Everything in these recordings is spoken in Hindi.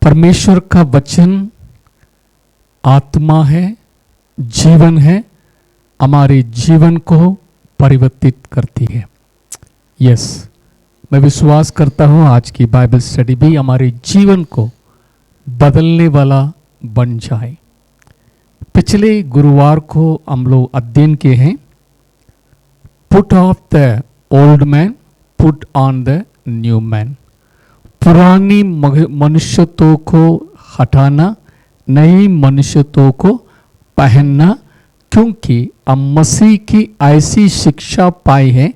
परमेश्वर का वचन आत्मा है, जीवन है, हमारे जीवन को परिवर्तित करती है। यस, मैं विश्वास करता हूँ आज की बाइबल स्टडी भी हमारे जीवन को बदलने वाला बन जाए। पिछले गुरुवार को हम लोग अध्ययन किए हैं, put off the old man, put on the new man. पुरानी मनुष्यत्व को हटाना, नई मनुष्यत्व को पहनना, क्योंकि हम मसीह की ऐसी शिक्षा पाई है,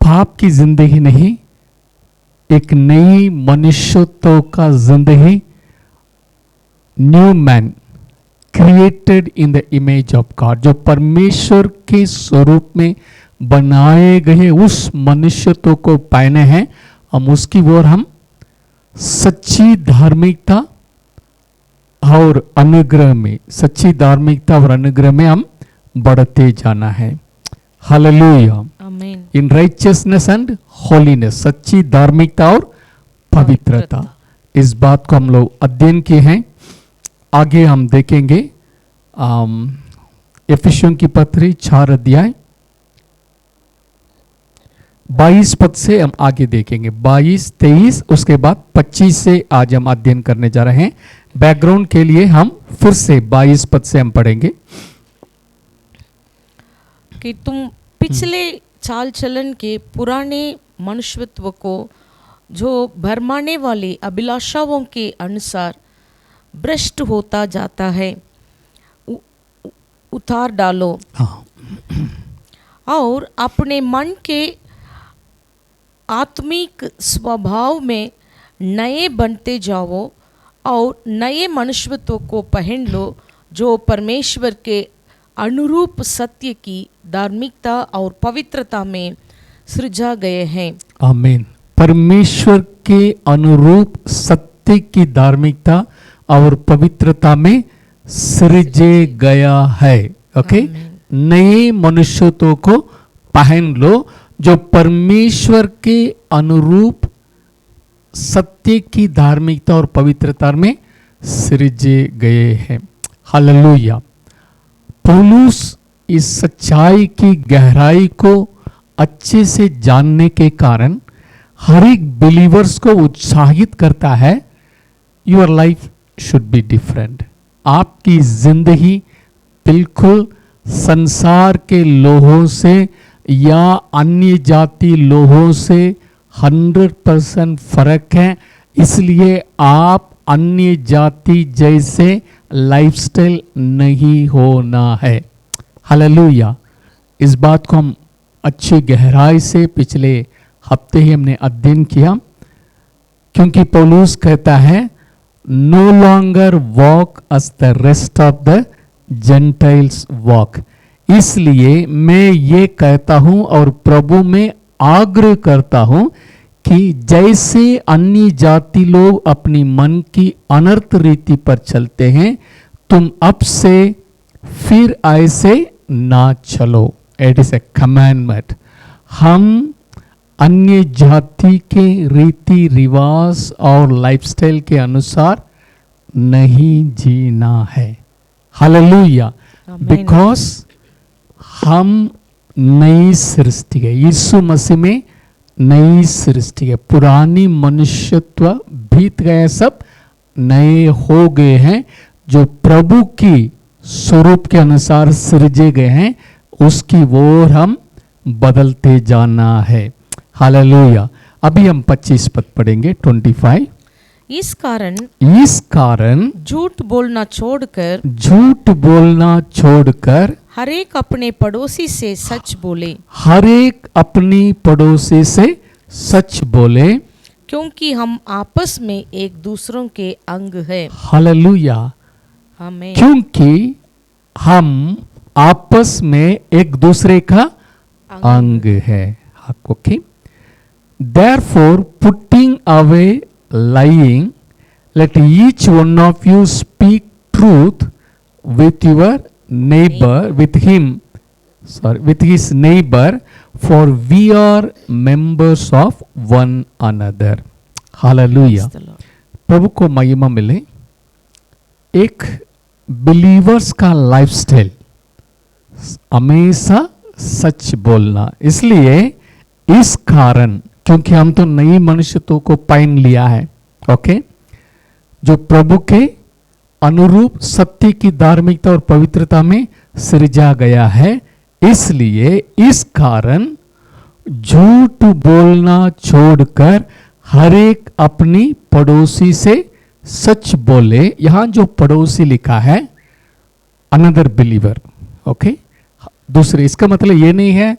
पाप की जिंदगी नहीं, एक नई मनुष्यत्व का जिंदगी, new man created in the image of God, जो परमेश्वर के स्वरूप में बनाए गए उस मनुष्यत्व को पाने हैं। हम उसकी ओर हम सच्ची धार्मिकता और अनुग्रह में, सच्ची धार्मिकता और अनुग्रह में हम बढ़ते जाना है। हालेलुया, आमीन। इन राइचियसनेस एंड होलीनेस, सच्ची धार्मिकता और पवित्रता, इस बात को हम लोग अध्ययन किए हैं। आगे हम देखेंगे एफिसियों की पत्री 4 अध्याय 22 पद से हम आगे देखेंगे, 22, 23, उसके बाद 25 से आज हम अध्ययन करने जा रहे हैं। बैकग्राउंड के लिए हम फिर से 22 पद से हम पढ़ेंगे कि तुम पिछले चाल चलन के पुराने मनुष्यत्व को जो भरमाने वाली अभिलाषाओं के अनुसार भ्रष्ट होता जाता है उतार डालो, और अपने मन के आत्मिक स्वभाव में नए बनते जाओ और नए मनुष्यत्व को पहन लो, जो परमेश्वर के अनुरूप सत्य की धार्मिकता और पवित्रता में सृजा गए हैं। आमीन। परमेश्वर के अनुरूप सत्य की धार्मिकता और पवित्रता में सृजे गया है। ओके, नए मनुष्यत्व को पहन लो, जो परमेश्वर के अनुरूप सत्य की धार्मिकता और पवित्रता में सृजे गए हैं। हालेलुया। पौलुस इस सच्चाई की गहराई को अच्छे से जानने के कारण हर एक बिलीवर्स को उत्साहित करता है, your life should be different. आपकी जिंदगी बिल्कुल संसार के लोगों से या अन्य जाति लोगों से 100% फर्क है, इसलिए आप अन्य जाति जैसे लाइफस्टाइल नहीं होना है। हालेलुया। इस बात को हम अच्छी गहराई से पिछले हफ्ते ही हमने अध्ययन किया, क्योंकि पौलुस कहता है no longer walk as the rest of the Gentiles walk. इसलिए मैं ये कहता हूं और प्रभु में आग्रह करता हूं कि जैसे अन्य जाति लोग अपनी मन की अनर्थ रीति पर चलते हैं, तुम अब से फिर ऐसे ना चलो। It is a commandment. हम अन्य जाति के रीति रिवाज और लाइफस्टाइल के अनुसार नहीं जीना है। हालेलुया। बिकॉज हम नई सृष्टि है, यीशु मसीह में नई सृष्टि है। पुरानी मनुष्यत्व बीत गए, सब नए हो गए हैं, जो प्रभु की स्वरूप के अनुसार सृजे गए हैं, उसकी ओर हम बदलते जाना है। हालेलुया। अभी हम 25 पद पढ़ेंगे, 25। इस कारण झूठ बोलना छोड़कर हर एक अपने पड़ोसी से सच बोले। हर एक अपनी पड़ोसी से सच बोले, क्योंकि हम आपस में एक दूसरों के अंग है। हालेलुया। आमीन। क्योंकि हम आपस में एक दूसरे का अंग है। Okay. Therefore, putting away lying, let each one of you speak truth with your neighbor, with his neighbor, for we are members of one another. Hallelujah. प्रभु को महिमा मिले। एक बिलीवर्स का लाइफस्टाइल हमेशा सच बोलना, इसलिए इस कारण, क्योंकि हम तो नई मनुष्यत्व को पहन लिया है, ओके, जो प्रभु के अनुरूप सत्य की धार्मिकता और पवित्रता में सृजा गया है, इसलिए इस कारण झूठ बोलना छोड़कर हर एक अपनी पड़ोसी से सच बोले। यहां जो पड़ोसी लिखा है अनदर बिलीवर, ओके, दूसरे, इसका मतलब ये नहीं है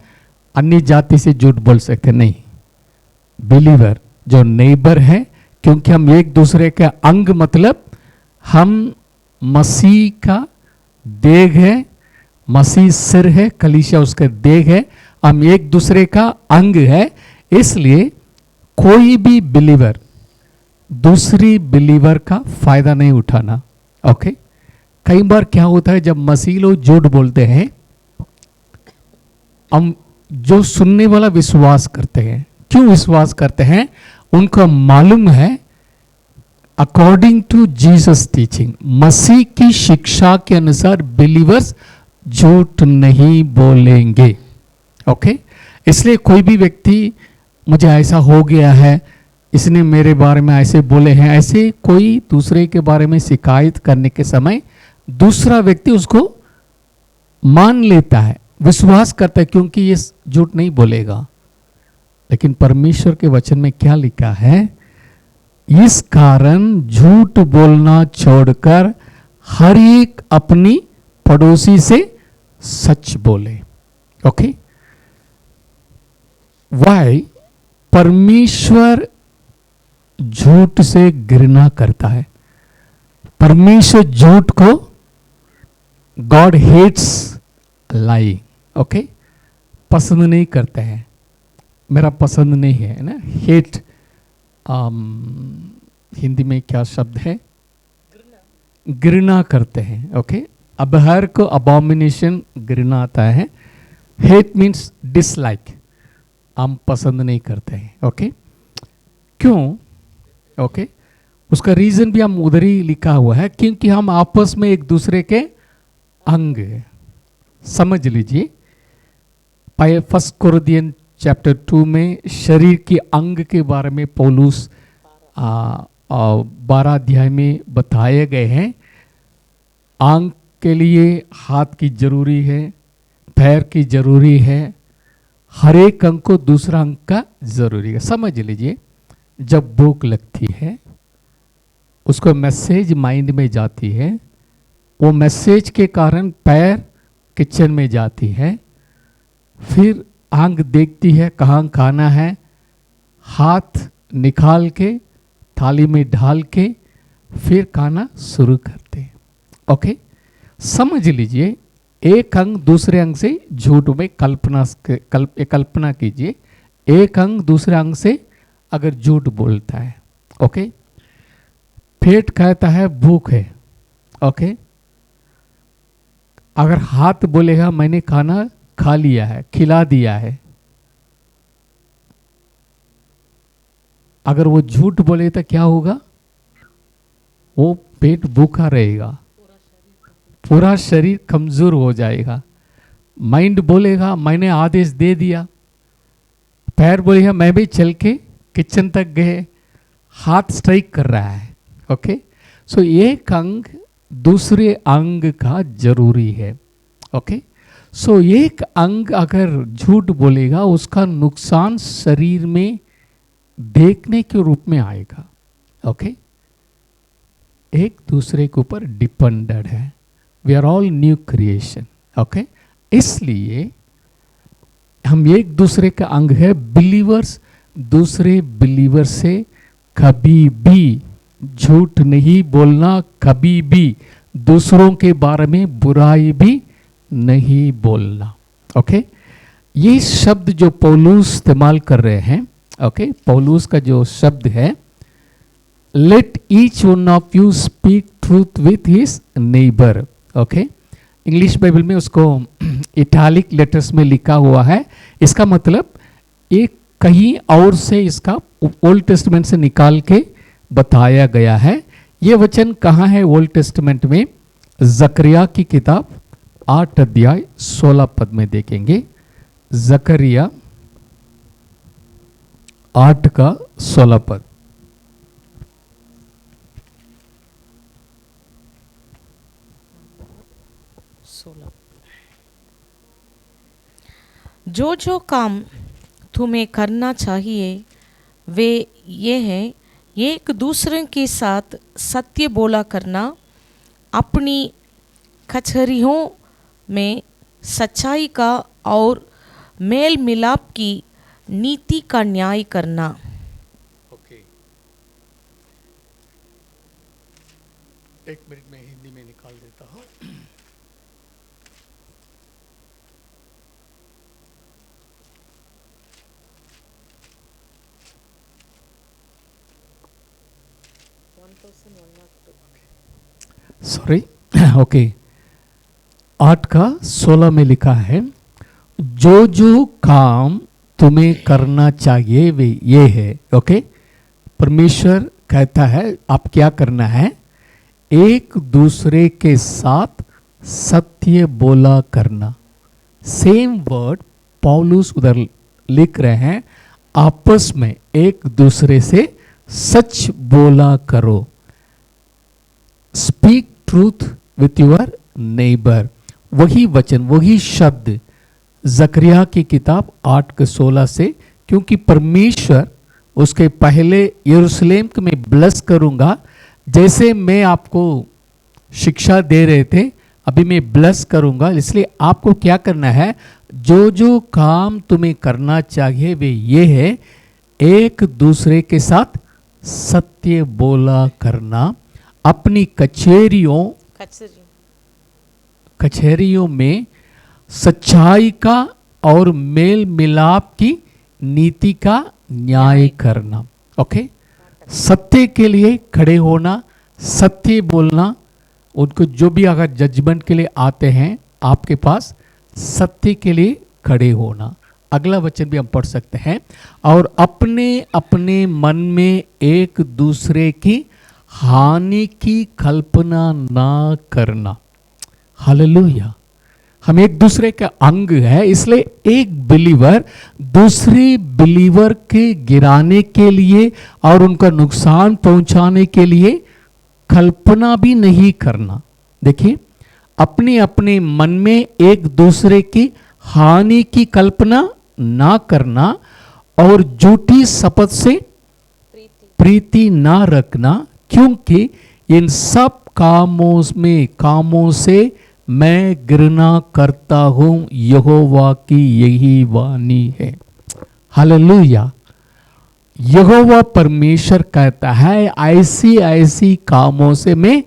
अन्य जाति से झूठ बोल सकते, नहीं, बिलीवर जो नेबर है, क्योंकि हम एक दूसरे के अंग, मतलब हम मसीह का देह है, मसीह सिर है, कलीसिया उसका देह है, हम एक दूसरे का अंग है, इसलिए कोई भी बिलीवर दूसरी बिलीवर का फायदा नहीं उठाना, ओके। कई बार क्या होता है, जब मसीह लोग झूठ बोलते हैं, हम जो सुनने वाला विश्वास करते हैं, क्यों विश्वास करते हैं, उनको मालूम है अकॉर्डिंग टू जीसस टीचिंग, मसीह की शिक्षा के अनुसार बिलीवर्स झूठ नहीं बोलेंगे, ओके। इसलिए कोई भी व्यक्ति मुझे ऐसा हो गया है, इसने मेरे बारे में ऐसे बोले हैं, ऐसे कोई दूसरे के बारे में शिकायत करने के समय दूसरा व्यक्ति उसको मान लेता है, विश्वास करता है, क्योंकि ये झूठ नहीं बोलेगा। लेकिन परमेश्वर के वचन में क्या लिखा है, इस कारण झूठ बोलना छोड़कर हर एक अपनी पड़ोसी से सच बोले, ओके। वाई, परमेश्वर झूठ से घृणा करता है। परमेश्वर झूठ को, गॉड हेट्स लाई, ओके, पसंद नहीं करते हैं, मेरा पसंद नहीं है ना, हेट हिंदी में क्या शब्द है, घृणा करते हैं, ओके। अबहर को अबॉमिनेशन घृणा आता है, हेट मीन्स डिसलाइक, हम पसंद नहीं करते हैं, ओके। क्यों, ओके, उसका रीजन भी हम उधर ही लिखा हुआ है, क्योंकि हम आपस में एक दूसरे के अंग हैं। समझ लीजिए, 1 कोरिन्थियन चैप्टर 2 में शरीर के अंग के बारे में पौलुस 12 अध्याय में बताए गए हैं। आंख के लिए हाथ की जरूरी है, पैर की जरूरी है, हर एक अंग को दूसरा अंग का जरूरी है। समझ लीजिए, जब भूख लगती है, उसको मैसेज माइंड में जाती है, वो मैसेज के कारण पैर किचन में जाती है, फिर आंख देखती है कहाँ खाना है, हाथ निकाल के थाली में ढाल के फिर खाना शुरू करते हैं, ओके। समझ लीजिए, एक अंग दूसरे अंग से झूठ में कल्पना कीजिए, एक अंग दूसरे अंग से अगर झूठ बोलता है, ओके। पेट कहता है भूख है, ओके, अगर हाथ बोलेगा मैंने खाना खा लिया है, खिला दिया है, अगर वो झूठ बोले तो क्या होगा, वो पेट भूखा रहेगा, पूरा शरीर कमजोर हो जाएगा। माइंड बोलेगा मैंने आदेश दे दिया, पैर बोलेगा मैं भी चल के किचन तक गए, हाथ स्ट्राइक कर रहा है, ओके। सो एक अंग दूसरे अंग का जरूरी है, ओके। सो एक अंग अगर झूठ बोलेगा, उसका नुकसान शरीर में देखने के रूप में आएगा, ओके। एक दूसरे के ऊपर डिपेंडेंट है, we are all new creation, okay. इसलिए हम एक दूसरे का अंग है। बिलीवर्स दूसरे बिलीवर से कभी भी झूठ नहीं बोलना, कभी भी दूसरों के बारे में बुराई भी नहीं बोलना, ओके। ये शब्द जो पौलुस इस्तेमाल कर रहे हैं, ओके, पौलुस का जो शब्द है, let each one of you speak truth with his neighbour, okay. English Bible में उसको इटैलिक लेटर्स में लिखा हुआ है। इसका मतलब एक कहीं और से इसका ओल्ड टेस्टमेंट से निकाल के बताया गया है। ये वचन कहाँ है ओल्ड टेस्टमेंट में? जकरिया की किताब 8 अध्याय 16 पद में देखेंगे। जकरिया 8 का 16 पद। जो जो काम तुम्हें करना चाहिए वे ये हैं, एक दूसरे के साथ सत्य बोला करना, अपनी कचहरियों में सच्चाई का और मेल मिलाप की नीति का न्याय करना। ओके, एक मिनट में हिंदी में निकाल देता हूँ। Sorry, okay. 8 का 16 में लिखा है, जो जो काम तुम्हें करना चाहिए वे ये है। ओके, परमेश्वर कहता है आप क्या करना है? एक दूसरे के साथ सत्य बोला करना। सेम वर्ड पौलुस उधर लिख रहे हैं, आपस में एक दूसरे से सच बोला करो। Speak truth with your neighbour. वही वचन, वही शब्द जकरिया की किताब 8 के 16 से, क्योंकि परमेश्वर उसके पहले यरूशलेम को मैं ब्लेस करूंगा, जैसे मैं आपको शिक्षा दे रहे थे अभी मैं ब्लेस करूंगा। इसलिए आपको क्या करना है? जो जो काम तुम्हें करना चाहिए वे ये है, एक दूसरे के साथ सत्य बोला करना, अपनी कचहरियों में सच्चाई का और मेल मिलाप की नीति का न्याय करना। ओके, सत्य के लिए खड़े होना, सत्य बोलना। उनको जो भी अगर जजमेंट के लिए आते हैं आपके पास, सत्य के लिए खड़े होना। अगला वचन भी हम पढ़ सकते हैं, और अपने अपने मन में एक दूसरे की हानि की कल्पना ना करना। हालेलुया। हम एक दूसरे का अंग है, इसलिए एक बिलीवर दूसरे बिलीवर के गिराने के लिए और उनका नुकसान पहुंचाने के लिए कल्पना भी नहीं करना। देखिए, अपने अपने मन में एक दूसरे की हानि की कल्पना ना करना और झूठी शपथ से प्रीति ना रखना, क्योंकि इन सब कामों से मैं घृणा करता हूं, यहोवा की यही वाणी है। हालेलुया। यहोवा परमेश्वर कहता है ऐसी ऐसी कामों से मैं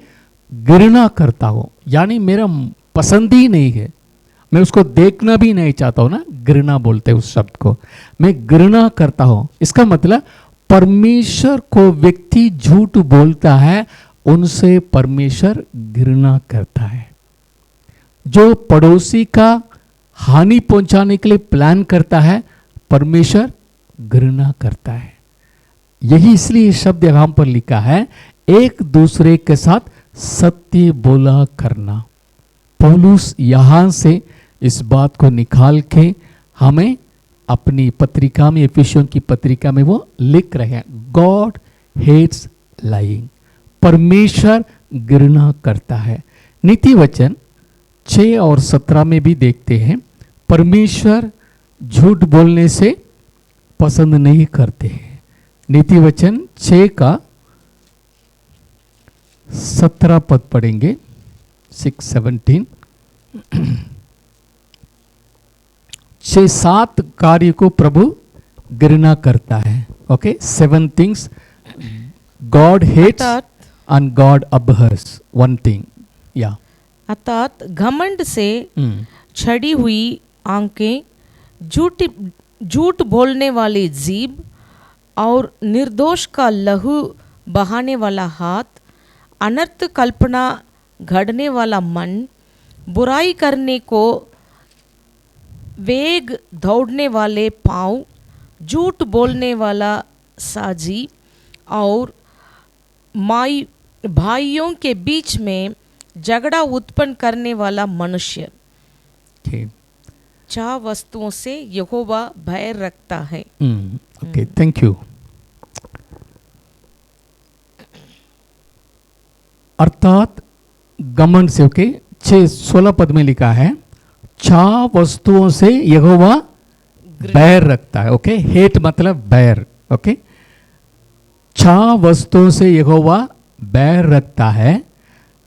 घृणा करता हूं, यानी मेरा पसंद ही नहीं है, मैं उसको देखना भी नहीं चाहता हूं ना। घृणा बोलते हैं उस शब्द को, मैं घृणा करता हूं। इसका मतलब परमेश्वर को व्यक्ति झूठ बोलता है, उनसे परमेश्वर घृणा करता है। जो पड़ोसी का हानि पहुंचाने के लिए प्लान करता है, परमेश्वर घृणा करता है। यही इसलिए शब्द यहां पर लिखा है, एक दूसरे के साथ सत्य बोला करना। पौलुस यहां से इस बात को निकाल के हमें अपनी पत्रिका में, एफिसियों की पत्रिका में वो लिख रहे हैं, गॉड हेट्स लाइंग। परमेश्वर घृणा करता है। नीति वचन 6 और 17 में भी देखते हैं, परमेश्वर झूठ बोलने से पसंद नहीं करते हैं। नीति वचन 6 का 17 पद पढ़ेंगे, 6:17। 6-7 कार्य को प्रभु घृणा करता है। Okay, 7 things God hates and God abhors 1 thing. या अर्थात घमंड से छड़ी हुई आंखें, झूठ बोलने वाली जीभ और निर्दोष का लहू बहाने वाला हाथ, अनर्थ कल्पना घड़ने वाला मन, बुराई करने को वेग दौड़ने वाले पांव, झूठ बोलने वाला साजी और माई भाइयों के बीच में झगड़ा उत्पन्न करने वाला मनुष्य Okay. 4 वस्तुओं से यहोवा भय रखता है। Okay, thank you. अर्थात घमंड से, ओके, 6:16 पद में लिखा है 4 वस्तुओं से यहोवा बैर रखता है। ओके, हेट मतलब बैर। ओके, 4 वस्तुओं से यहोवा बैर रखता है,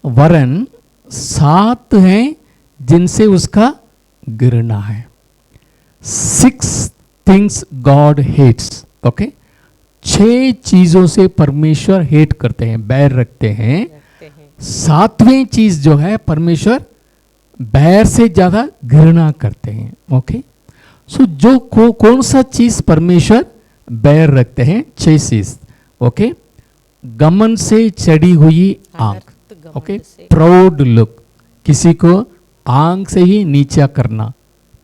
वरन 7 हैं जिनसे उसका घृणा है। 6 थिंग्स गॉड हेट्स। ओके, 6 चीजों से परमेश्वर हेट करते हैं, बैर रखते हैं। 7वीं चीज जो है परमेश्वर बैर से ज्यादा घृणा करते हैं। ओके, सो जो कौन सा चीज परमेश्वर बैर रखते हैं? 6 चीज। ओके, घमंड से चढ़ी हुई आंख। ओके, प्राउड लुक, किसी को आंख से ही नीचा करना,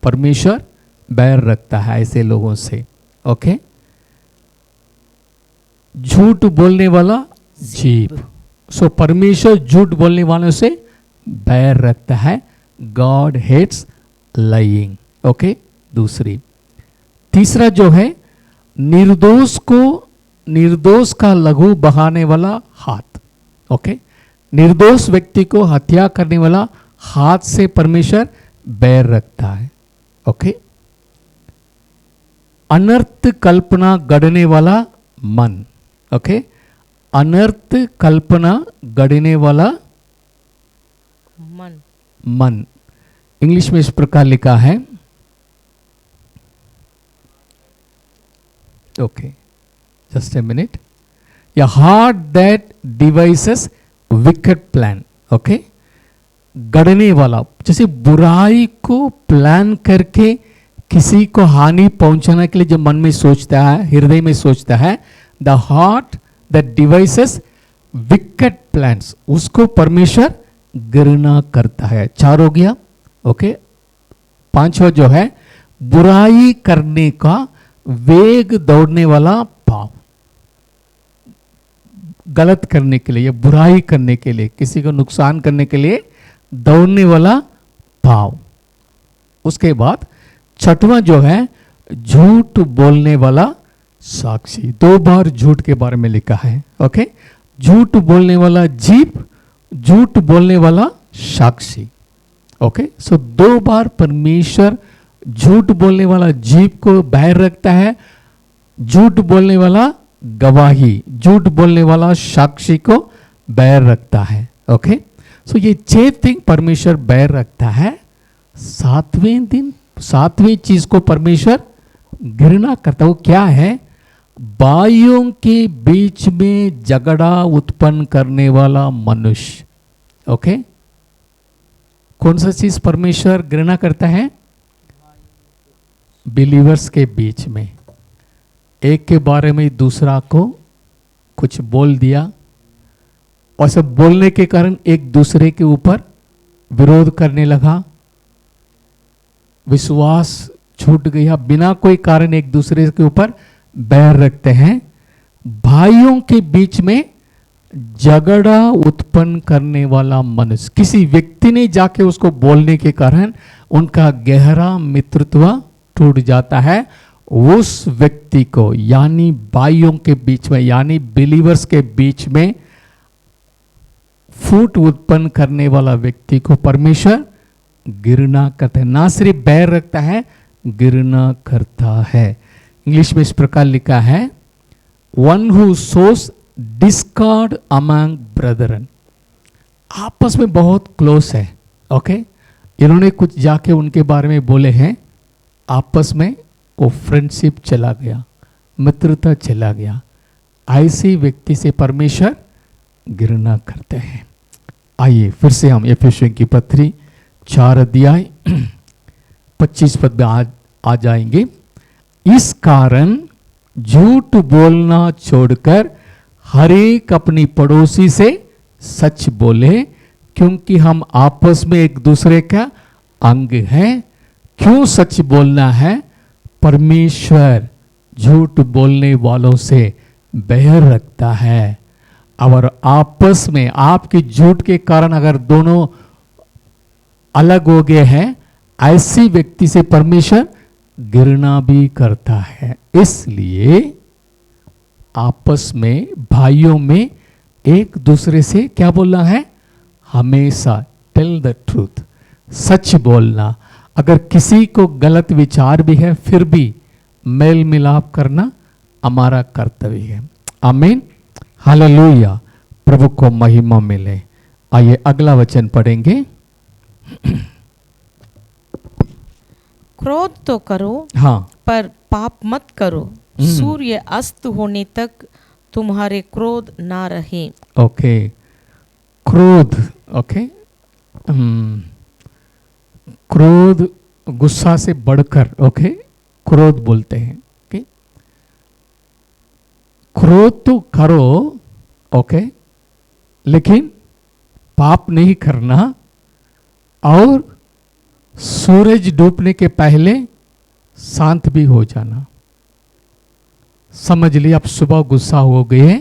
परमेश्वर बैर रखता है ऐसे लोगों से। ओके, झूठ बोलने वाला जीभ, सो परमेश्वर झूठ बोलने वालों से बैर रखता है। God hates lying. ओके, दूसरी। तीसरा जो है निर्दोष का लघु बहाने वाला हाथ। ओके, निर्दोष व्यक्ति को हत्या करने वाला हाथ से परमेश्वर बैर रखता है। ओके, अनर्थ कल्पना गढ़ने वाला मन। ओके, अनर्थ कल्पना गढ़ने वाला मन। इंग्लिश में इस प्रकार लिखा है, ओके, जस्ट ए मिनट, या heart that devices wicket plan. Okay, गढ़ने वाला, जैसे बुराई को प्लान करके किसी को हानि पहुंचाने के लिए जो मन में सोचता है, हृदय में सोचता है, the heart that devices wicket plans, उसको परमेश्वर घृणा करता है। 4 हो गया। ओके, 5वां जो है बुराई करने का वेग दौड़ने वाला पाप, गलत करने के लिए या बुराई करने के लिए, किसी को नुकसान करने के लिए दौड़ने वाला भाव। उसके बाद 6वां जो है झूठ बोलने वाला साक्षी। 2 बार झूठ के बारे में लिखा है। ओके, झूठ बोलने वाला जीभ, झूठ बोलने वाला साक्षी। ओके, सो 2 बार परमेश्वर झूठ बोलने वाला जीभ को बैर रखता है, झूठ बोलने वाला गवाही, झूठ बोलने वाला साक्षी को बैर रखता है। ओके, सो ये 6 थिंग परमेश्वर बैर रखता है। 7वीं चीज को परमेश्वर घृणा करता है। वो क्या है? भाइयों के बीच में झगड़ा उत्पन्न करने वाला मनुष्य। ओके, कौन सा चीज परमेश्वर घृणा करता है? बिलीवर्स के बीच में एक के बारे में दूसरा को कुछ बोल दिया, और सब बोलने के कारण एक दूसरे के ऊपर विरोध करने लगा, विश्वास छूट गया, बिना कोई कारण एक दूसरे के ऊपर बैर रखते हैं। भाइयों के बीच में झगड़ा उत्पन्न करने वाला मनुष्य, किसी व्यक्ति ने जाके उसको बोलने के कारण उनका गहरा मित्रत्व टूट जाता है। उस व्यक्ति को, यानी भाइयों के बीच में, यानी बिलीवर्स के बीच में फूट उत्पन्न करने वाला व्यक्ति को परमेश्वर घृणा करता है। ना सिर्फ बैर रखता है, घृणा करता है। इंग्लिश में इस प्रकार लिखा है, one who sows discord among brethren. आपस में बहुत क्लोज है। ओके, इन्होंने कुछ जाके उनके बारे में बोले हैं, आपस में वो फ्रेंडशिप चला गया, मित्रता चला गया। ऐसे व्यक्ति से परमेश्वर घृणा करते हैं। आइए फिर से हम एफेसियों की पत्री 4 अध्याय 25 पद में आ जाएंगे। इस कारण झूठ बोलना छोड़कर हर एक अपनी पड़ोसी से सच बोले, क्योंकि हम आपस में एक दूसरे का अंग हैं। क्यों सच बोलना है? परमेश्वर झूठ बोलने वालों से बैर रखता है। और आपस में आपके झूठ के कारण अगर दोनों अलग हो गए हैं, ऐसी व्यक्ति से परमेश्वर घृणा भी करता है। इसलिए आपस में भाइयों में एक दूसरे से क्या बोलना है? हमेशा टेल द ट्रूथ, सच बोलना। अगर किसी को गलत विचार भी है फिर भी मेल मिलाप करना हमारा कर्तव्य है। आमीन, हालेलुया, प्रभु को महिमा मिले। आइए अगला वचन पढ़ेंगे। क्रोध तो करो, हाँ, पर पाप मत करो। सूर्य अस्त होने तक तुम्हारे क्रोध ना रहे। ओके, क्रोध, ओके, क्रोध गुस्सा से बढ़कर, ओके, क्रोध बोलते हैं। ओके, क्रोध तो करो, ओके, लेकिन पाप नहीं करना। और सूरज डूबने के पहले शांत भी हो जाना। समझ लिया, आप सुबह गुस्सा हो गए,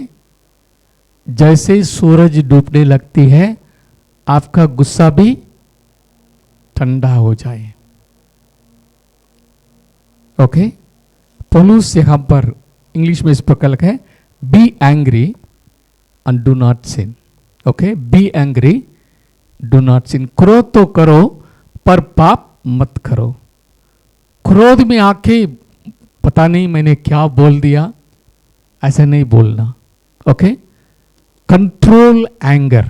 जैसे ही सूरज डूबने लगती है आपका गुस्सा भी ठंडा हो जाए। ओके, पौलुस यहां पर इंग्लिश में इस प्रकार लिखा है, be angry and do not sin. Okay, be angry, do not sin. क्रोध तो करो पर पाप मत करो। क्रोध में आके पता नहीं मैंने क्या बोल दिया, ऐसे नहीं बोलना। Okay, control anger.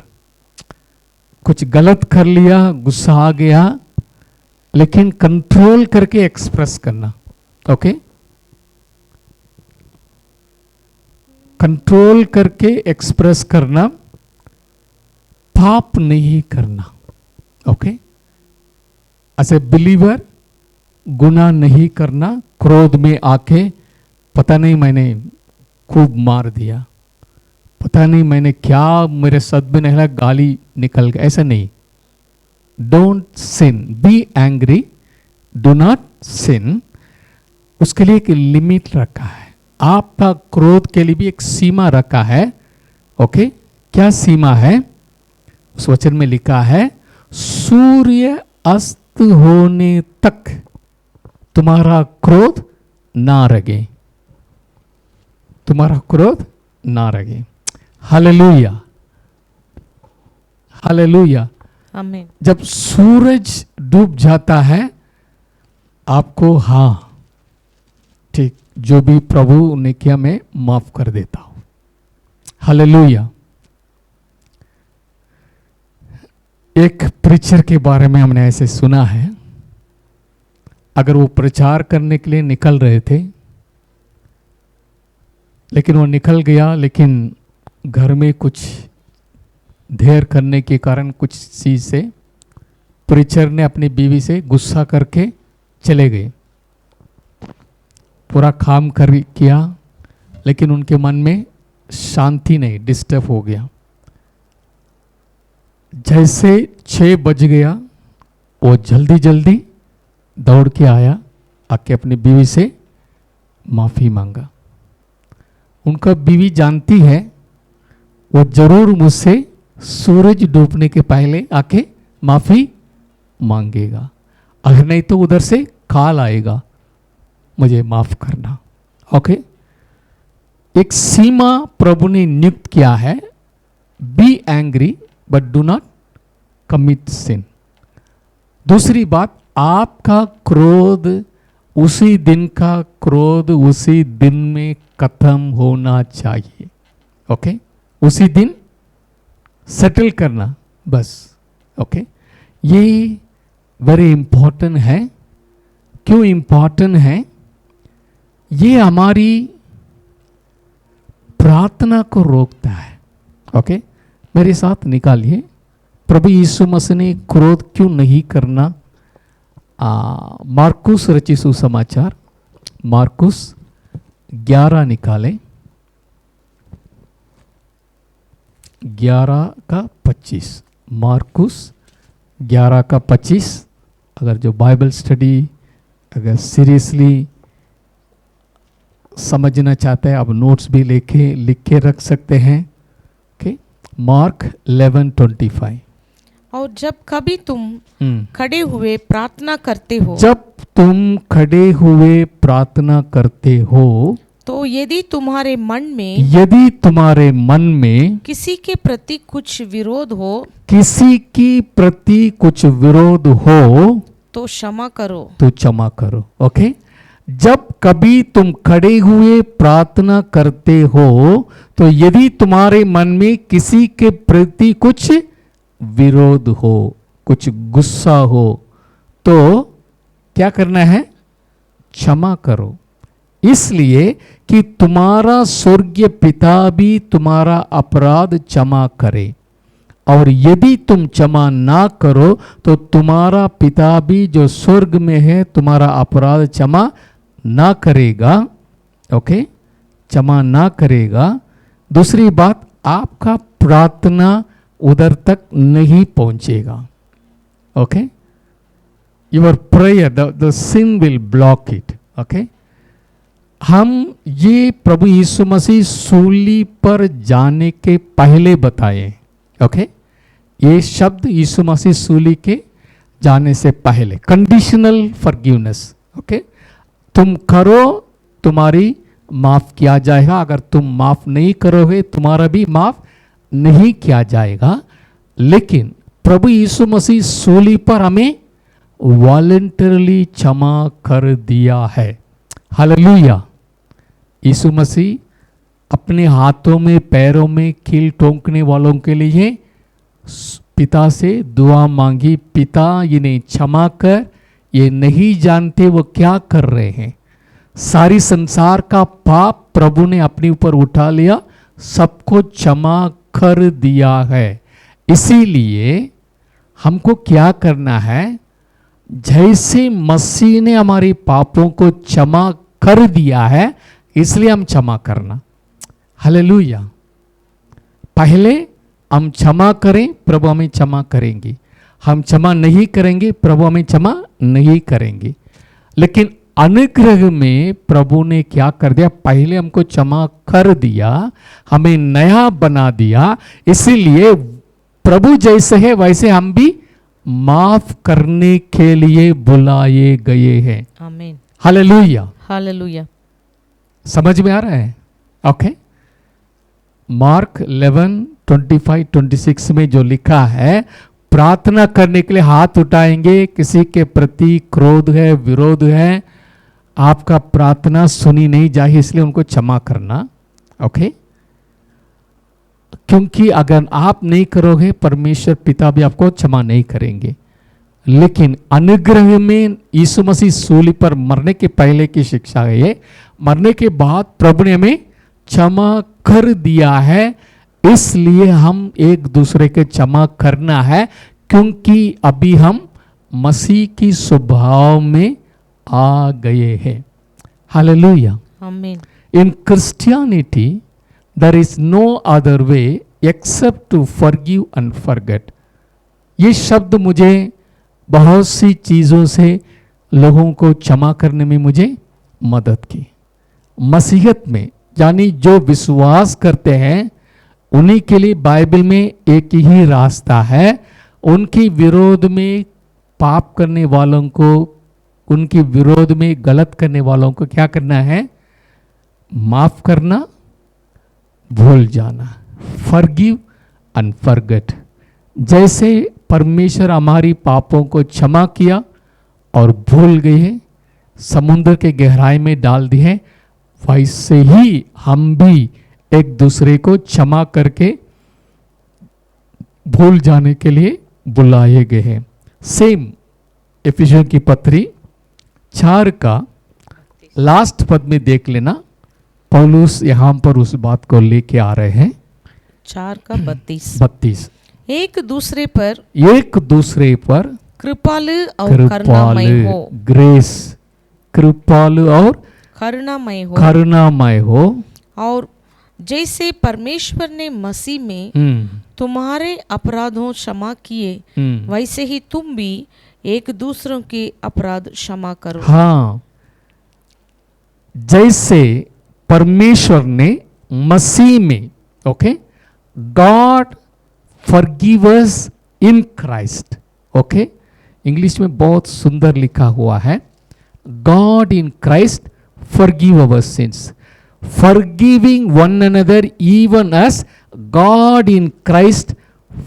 कुछ गलत कर लिया, गुस्सा आ गया, लेकिन कंट्रोल करके एक्सप्रेस करना। ओके, कंट्रोल करके एक्सप्रेस करना, पाप नहीं करना। ओके, एज ए बिलीवर गुनाह नहीं करना। क्रोध में आके पता नहीं मैंने खूब मार दिया, पता नहीं मैंने क्या, मेरे सद में नहीं, गाली निकल गया, ऐसा नहीं। Don't sin, be angry, do not sin. उसके लिए एक लिमिट रखा है, आपका क्रोध के लिए भी एक सीमा रखा है। ओके, क्या सीमा है? उस वचन में लिखा है, सूर्य अस्त होने तक तुम्हारा क्रोध ना रगे, तुम्हारा क्रोध ना रगे। Hallelujah, hallelujah. आमीन। जब सूरज डूब जाता है आपको, हाँ ठीक, जो भी प्रभु ने किया मैं माफ कर देता हूं। हालेलुया। एक प्रीचर के बारे में हमने ऐसे सुना है, अगर वो प्रचार करने के लिए निकल रहे थे, लेकिन वो निकल गया, लेकिन घर में कुछ देर करने के कारण कुछ चीज से प्रीचर ने अपनी बीवी से गुस्सा करके चले गए। पूरा काम कर किया, लेकिन उनके मन में शांति नहीं, डिस्टर्ब हो गया। जैसे 6 बज गया, वो जल्दी जल्दी दौड़ के आया, आके अपनी बीवी से माफी मांगा। उनका बीवी जानती है वो जरूर मुझसे सूरज डूबने के पहले आके माफी मांगेगा, अगर नहीं तो उधर से कॉल आएगा मुझे माफ करना। ओके, एक सीमा प्रभु ने नियुक्त किया है, be angry but do not commit sin. दूसरी बात, आपका क्रोध उसी दिन का क्रोध उसी दिन में खत्म होना चाहिए। ओके, उसी दिन सेटल करना बस। ओके, ये वेरी इंपॉर्टेंट है। क्यों इंपॉर्टेंट है? ये हमारी प्रार्थना को रोकता है। ओके, मेरे साथ निकालिए, प्रभु यीशु मसीह ने क्रोध क्यों नहीं करना। मार्कुस रचित सुसमाचार, मार्कुस 11 निकाले, 11 का 25। मार्कुस 11 का 25। अगर जो बाइबल स्टडी अगर सीरियसली समझना चाहते हैं, आप नोट्स भी लिख के रख सकते हैं। मार्क 11:25। और जब कभी तुम खड़े हुए प्रार्थना करते हो जब तुम खड़े हुए प्रार्थना करते हो तो यदि तुम्हारे मन में यदि तुम्हारे मन में किसी के प्रति कुछ विरोध हो किसी की प्रति कुछ विरोध हो तो क्षमा करो। तो क्षमा करो। ओके, जब कभी तुम खड़े हुए प्रार्थना करते हो तो यदि तुम्हारे मन में किसी के प्रति कुछ विरोध हो, कुछ गुस्सा हो, तो क्या करना है? क्षमा करो, इसलिए कि तुम्हारा स्वर्गीय पिता भी तुम्हारा अपराध क्षमा करे। और यदि तुम क्षमा ना करो तो तुम्हारा पिता भी जो स्वर्ग में है तुम्हारा अपराध क्षमा ना करेगा। ओके, क्षमा ना करेगा। दूसरी बात, आपका प्रार्थना उधर तक नहीं पहुंचेगा। Okay, your prayer the sin will block it. Okay, हम ये प्रभु यीशु मसीह सूली पर जाने के पहले बताए। ओके, ये शब्द यीशु मसीह सूली के जाने से पहले, कंडीशनल फॉरगिवनेस। ओके, तुम करो तुम्हारी माफ किया जाएगा, अगर तुम माफ नहीं करोगे तुम्हारा भी माफ नहीं किया जाएगा। लेकिन प्रभु यीशु मसीह सूली पर हमें वॉलंटरली क्षमा कर दिया है। हालेलुया। यीशु मसीह अपने हाथों में पैरों में कील ठोंकने वालों के लिए पिता से दुआ मांगी, पिता इन्हें क्षमा कर, ये नहीं जानते वो क्या कर रहे हैं। सारी संसार का पाप प्रभु ने अपने ऊपर उठा लिया, सबको क्षमा कर दिया है। इसीलिए हमको क्या करना है? जैसे मसीह ने हमारे पापों को क्षमा कर दिया है, इसलिए हम क्षमा करना। हालेलुया। पहले हम क्षमा करें, प्रभु हमें क्षमा करेंगे। हम क्षमा नहीं करेंगे, प्रभु हमें क्षमा नहीं करेंगे। लेकिन अनुग्रह में प्रभु ने क्या कर दिया? पहले हमको क्षमा कर दिया, हमें नया बना दिया। इसीलिए प्रभु जैसे है वैसे हम भी माफ करने के लिए बुलाए गए हैं। आमीन। हालेलुया। हालेलुया। समझ में आ रहा है? ओके, मार्क 11:25-26 में जो लिखा है, प्रार्थना करने के लिए हाथ उठाएंगे, किसी के प्रति क्रोध है, विरोध है, आपका प्रार्थना सुनी नहीं जाए, इसलिए उनको क्षमा करना। ओके, क्योंकि अगर आप नहीं करोगे परमेश्वर पिता भी आपको क्षमा नहीं करेंगे। लेकिन अनुग्रह में यीशु मसीह सूली पर मरने के पहले की शिक्षा है ये, मरने के बाद प्रभु ने हमें क्षमा कर दिया है। इसलिए हम एक दूसरे के क्षमा करना है, क्योंकि अभी हम मसीह की स्वभाव में आ गए हैं। हालेलुया। आमीन। In Christianity, there is no other way except to forgive and forget. ये शब्द मुझे बहुत सी चीज़ों से लोगों को क्षमा करने में मुझे मदद की। मसीहत में यानी जो विश्वास करते हैं उन्हीं के लिए बाइबल में एक ही रास्ता है। उनके विरोध में पाप करने वालों को, उनके विरोध में गलत करने वालों को क्या करना है? माफ करना, भूल जाना। Forgive and forget. जैसे परमेश्वर हमारी पापों को क्षमा किया और भूल गए, समुद्र के गहराई में डाल दिए, वैसे ही हम भी एक दूसरे को क्षमा करके भूल जाने के लिए बुलाए गए हैं। सेम एफिसियों की पत्री 4 का लास्ट पद में देख लेना, पौलुस यहाँ पर उस बात को लेके आ रहे हैं। 4 का 32। एक दूसरे पर कृपालु और करुणामय हो। ग्रेस, कृपालु और करुणामय हो। और जैसे परमेश्वर ने मसीह में तुम्हारे अपराधों क्षमा किए, वैसे ही तुम भी एक दूसरों के अपराध क्षमा करो। हाँ, जैसे परमेश्वर ने मसीह में, okay, God forgive us in Christ. Okay, English में बहुत सुंदर लिखा हुआ है, God in Christ forgive our sins, forgiving one another even as God in Christ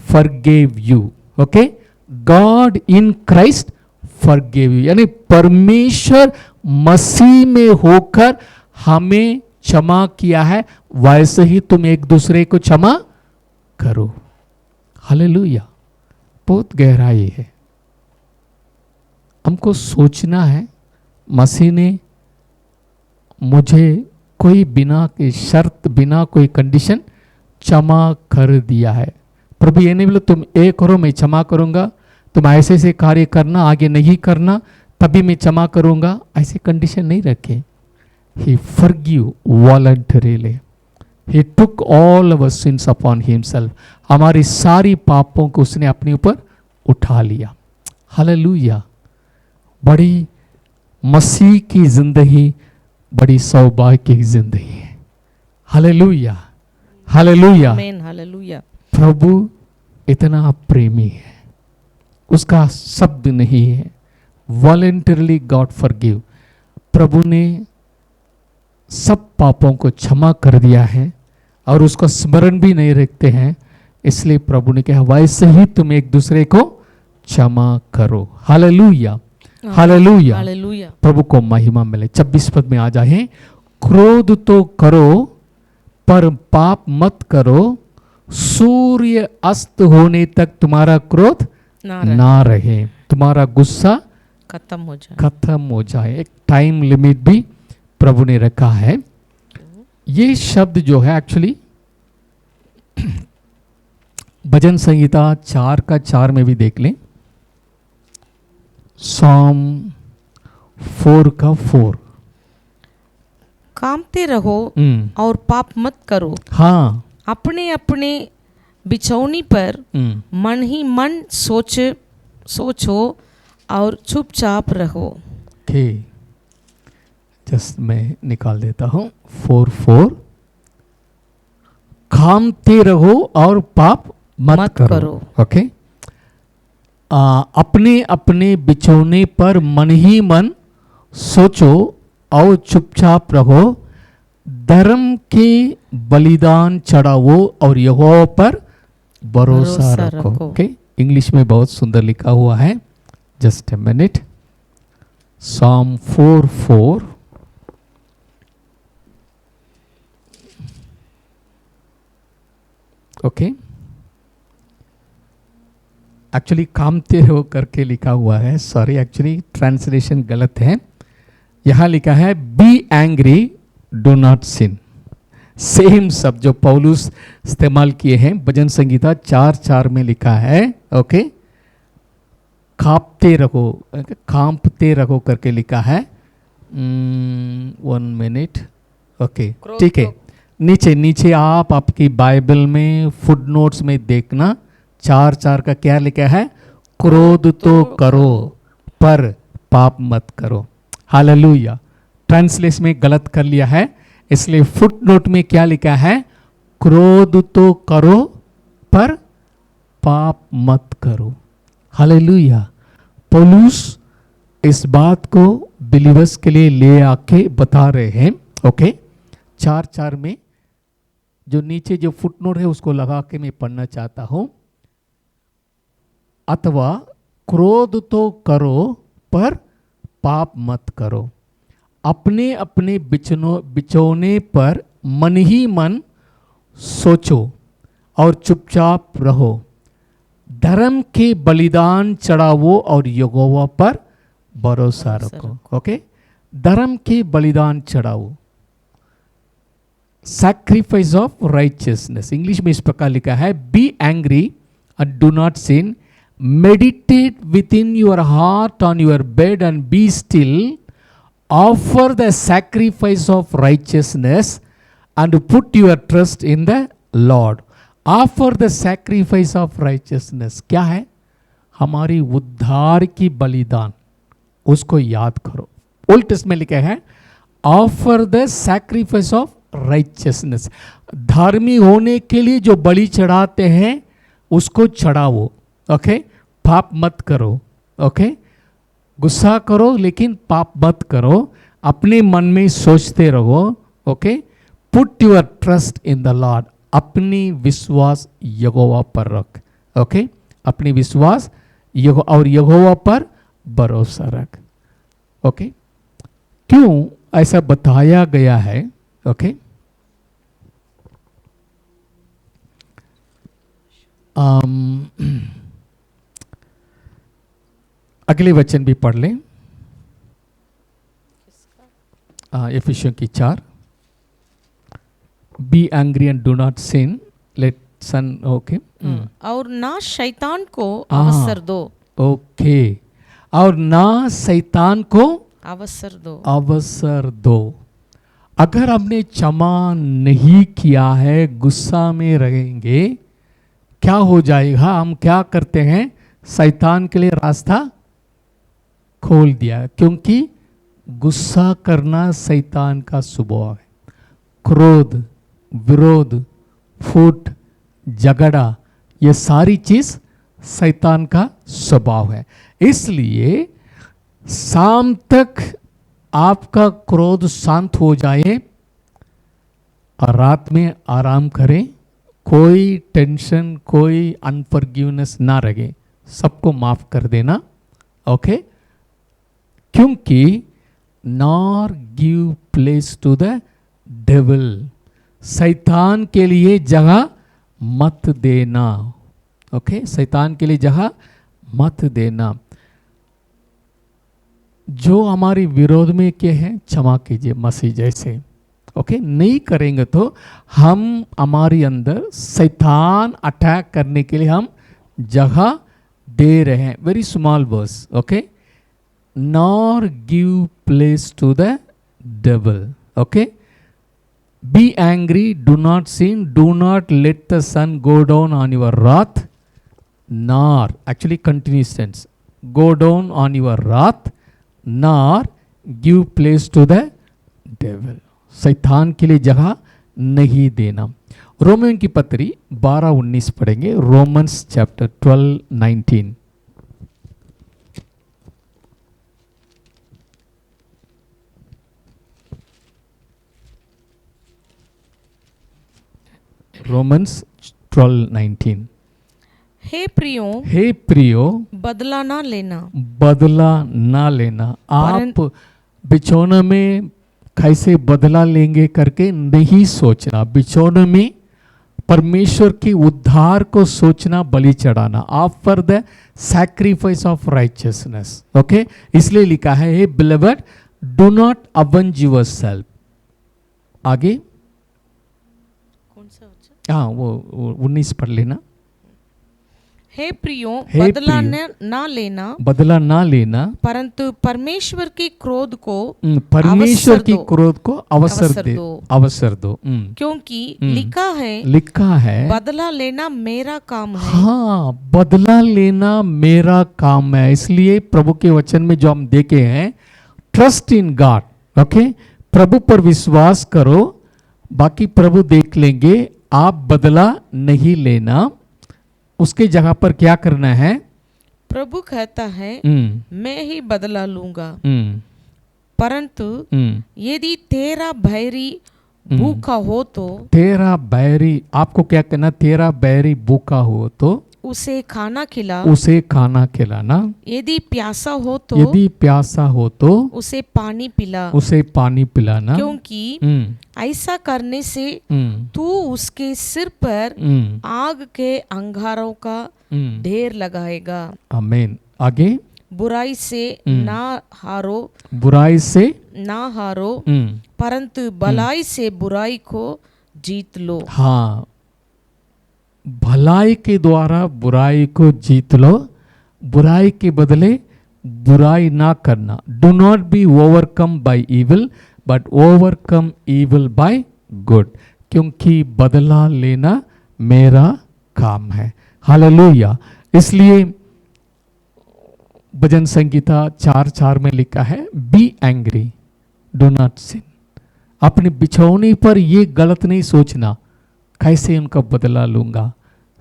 forgive you. Okay, God in Christ forgive you, यानी परमेश्वर मसीह में होकर हमें क्षमा किया है, वैसे ही तुम एक दूसरे को क्षमा करो. हालेलुया. बहुत गहराई है. हमको सोचना है, मसीह ने मुझे कोई बिना की शर्त, बिना कोई कंडीशन क्षमा कर दिया है. प्रभु ये नहीं बोले तुम ये करो मैं क्षमा करूंगा, तुम ऐसे ऐसे कार्य करना, आगे नहीं करना तभी मैं क्षमा करूंगा, ऐसे कंडीशन नहीं रखे. He forgive voluntarily. He took all our sins upon himself. हमारी सारी पापों को उसने अपने ऊपर उठा लिया. हालेलुया. बड़ी मसीह की जिंदगी बड़ी सौभाग्य की जिंदगी है. Hallelujah, hallelujah. आमीन, हालेलुया. प्रभु इतना प्रेमी है, उसका शब्द नहीं है. Voluntarily God forgive. प्रभु ने सब पापों को क्षमा कर दिया है और उसको स्मरण भी नहीं रखते हैं, इसलिए प्रभु ने कहा वैसे ही तुम एक दूसरे को क्षमा करो. Hallelujah, hallelujah, hallelujah. प्रभु को महिमा मिले. 26 पद में आ जाए, क्रोध तो करो पर पाप मत करो, सूर्य अस्त होने तक तुम्हारा क्रोध ना रहे, तुम्हारा गुस्सा खत्म हो जाए. एक टाइम लिमिट भी प्रभु ने रखा है. ये शब्द जो है एक्चुअली भजन संहिता 4:4 में भी देख लें. Psalm 4:4, कामते रहो और पाप मत करो, हाँ, अपने अपने बिछौनी पर मन ही मन सोचो और चुपचाप रहो. ओके, जस्ट मैं निकाल देता हूं. 4:4, कामते रहो और पाप मत करो. ओके, अपने अपने बिछौने पर मन ही मन सोचो और चुपचाप रहो, धर्म के बलिदान चढ़ाओ और यहोवा पर भरोसा रखो. ओके, इंग्लिश में बहुत सुंदर लिखा हुआ है. Just a minute. Psalm 4:4. Okay, actually कामते हो करके लिखा हुआ है. सॉरी, एक्चुअली ट्रांसलेशन गलत है. यहां लिखा है be angry do not sin. Same शब्द जो पौलुस इस्तेमाल किए हैं भजन संगीता 4:4 में लिखा है. ओके, कांपते रहो करके लिखा है. 1 मिनट. ओके, ठीक है. नीचे आप आपकी बाइबल में फुट नोट्स में देखना 4:4 का क्या लिखा है, क्रोध तो करो पर पाप मत करो. हालेलुया. ट्रांसलेशन में गलत कर लिया है, इसलिए फुट नोट में क्या लिखा है, क्रोध तो करो पर पाप मत करो. हालेलुया. पौलुस इस बात को बिलीवर्स के लिए ले आके बता रहे हैं. ओके, 4:4 में जो नीचे जो फुटनोट है उसको लगा के मैं पढ़ना चाहता हूं. अथवा क्रोध तो करो पर पाप मत करो, अपने अपने बिछौने पर मन ही मन सोचो और चुपचाप रहो, धर्म के बलिदान चढ़ाओ और यहोवा पर भरोसा रखो. ओके, धर्म के बलिदान चढ़ाओ. सैक्रिफाइस ऑफ राइचियसनेस, इंग्लिश में इस प्रकार लिखा है, be angry and do not sin, meditate within your heart on your bed and be still, offer the sacrifice of righteousness and put your trust in the Lord. Offer the sacrifice of righteousness क्या है, हमारी उद्धार की बलिदान, उसको याद करो. ओल्ड टेस्टमेंट में लिखा है offer the sacrifice of righteousness, धार्मिक होने के लिए जो बलि चढ़ाते हैं उसको चढ़ाओ, ओके, पाप मत करो, ओके, गुस्सा करो लेकिन पाप मत करो, अपने मन में सोचते रहो, okay, put your trust in the Lord, अपनी विश्वास यहोवा पर रख, ओके, अपनी विश्वास और यहोवा पर भरोसा रख, ओके। क्यों ऐसा बताया गया है, ओके। अगले वचन भी पढ़ लें, एफिसियों की 4, be angry and do not sin, let sun, okay, और ना शैतान को अवसर दो, ओके, और ना शैतान को अवसर दो। अगर हमने क्षमा नहीं किया है, गुस्सा में रहेंगे, क्या हो जाएगा? हम क्या करते हैं? शैतान के लिए रास्ता खोल दिया, क्योंकि गुस्सा करना शैतान का स्वभाव है। क्रोध, विरोध, फूट, झगड़ा, ये सारी चीज शैतान का स्वभाव है। इसलिए शाम तक आपका क्रोध शांत हो जाए और रात में आराम करें, कोई टेंशन, कोई अनफॉरगिवनेस ना रहे, सबको माफ कर देना, ओके, क्योंकि nor give place to the devil, शैतान के लिए जगह मत देना, ओके, शैतान के लिए जगह मत देना। जो हमारे विरोध में के हैं क्षमा कीजिए मसीह जैसे, ओके, नहीं करेंगे तो हम हमारे अंदर शैतान अटैक करने के लिए हम जगह दे रहे हैं। Very small verse, okay, nor give place to the devil, okay, be angry, do not sin, do not let the sun go down on your wrath, nor, actually continuous tense, go down on your wrath, nor give place to the devil, शैतान के लिए जगह नहीं देना। रोमियों की पत्री 12-19 पढ़ेंगे, रोमन्स चैप्टर 12-19। रोमन्स 12:19। हे प्रियो, बदला ना लेना। आप बिछौने में कैसे बदला लेंगे करके नहीं सोचना, बिछौने में परमेश्वर की उद्धार को सोचना, बलि चढ़ाना, offer the sacrifice of righteousness, okay. इसलिए लिखा है, हे बिलीवर्ड, डू नॉट अवेंज योरसेल्फ। आगे कौन सा वचन? हाँ, वो 19 पढ़ लेना। हे प्रियो, बदला ना लेना, परंतु परमेश्वर के क्रोध को अवसर दो, क्योंकि लिखा है बदला लेना मेरा काम है। हाँ, बदला लेना मेरा काम है। इसलिए प्रभु के वचन में जो हम देखे हैं, ट्रस्ट इन गॉड, ओके, प्रभु पर विश्वास करो, बाकी प्रभु देख लेंगे, आप बदला नहीं लेना। उसके जगह पर क्या करना है? प्रभु कहता है मैं ही बदला लूंगा, परंतु यदि तेरा बैरी भूखा हो तो, तेरा बैरी, आपको क्या कहना? तेरा बैरी भूखा हो तो उसे खाना खिलाना, यदि प्यासा हो तो उसे पानी पिलाना, क्योंकि ऐसा करने से तू उसके सिर पर आग के अंगारों का ढेर लगाएगा। आमीन। आगे, बुराई से ना हारो, परंतु भलाई से बुराई को जीत लो। हाँ, भलाई के द्वारा बुराई को जीत लो, बुराई के बदले बुराई ना करना। Do not be overcome by evil, but overcome evil by good, क्योंकि बदला लेना मेरा काम है। हालेलुया। इसलिए भजन संगीता 4:4 में लिखा है, be angry, do not sin. अपने बिछौने पर ये गलत नहीं सोचना, कैसे उनका बदला लूंगा,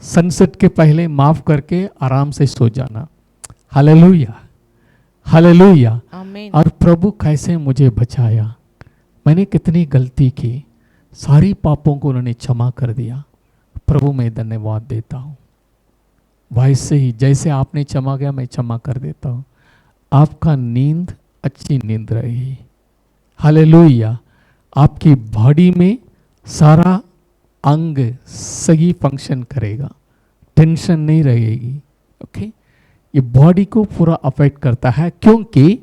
सनसेट के पहले माफ करके आराम से सो जाना। Hallelujah, hallelujah. आमीन। और प्रभु कैसे मुझे बचाया, मैंने कितनी गलती की, सारी पापों को उन्होंने क्षमा कर दिया। प्रभु मैं धन्यवाद देता हूँ। वैसे ही जैसे आपने क्षमा किया मैं क्षमा कर देता हूँ। आपका नींद अच्छी नींद रहेगी। हालेलुया। आपकी बॉडी में सारा अंग सही फंक्शन करेगा, टेंशन नहीं रहेगी। ओके, ये बॉडी को पूरा अफेक्ट करता है क्योंकि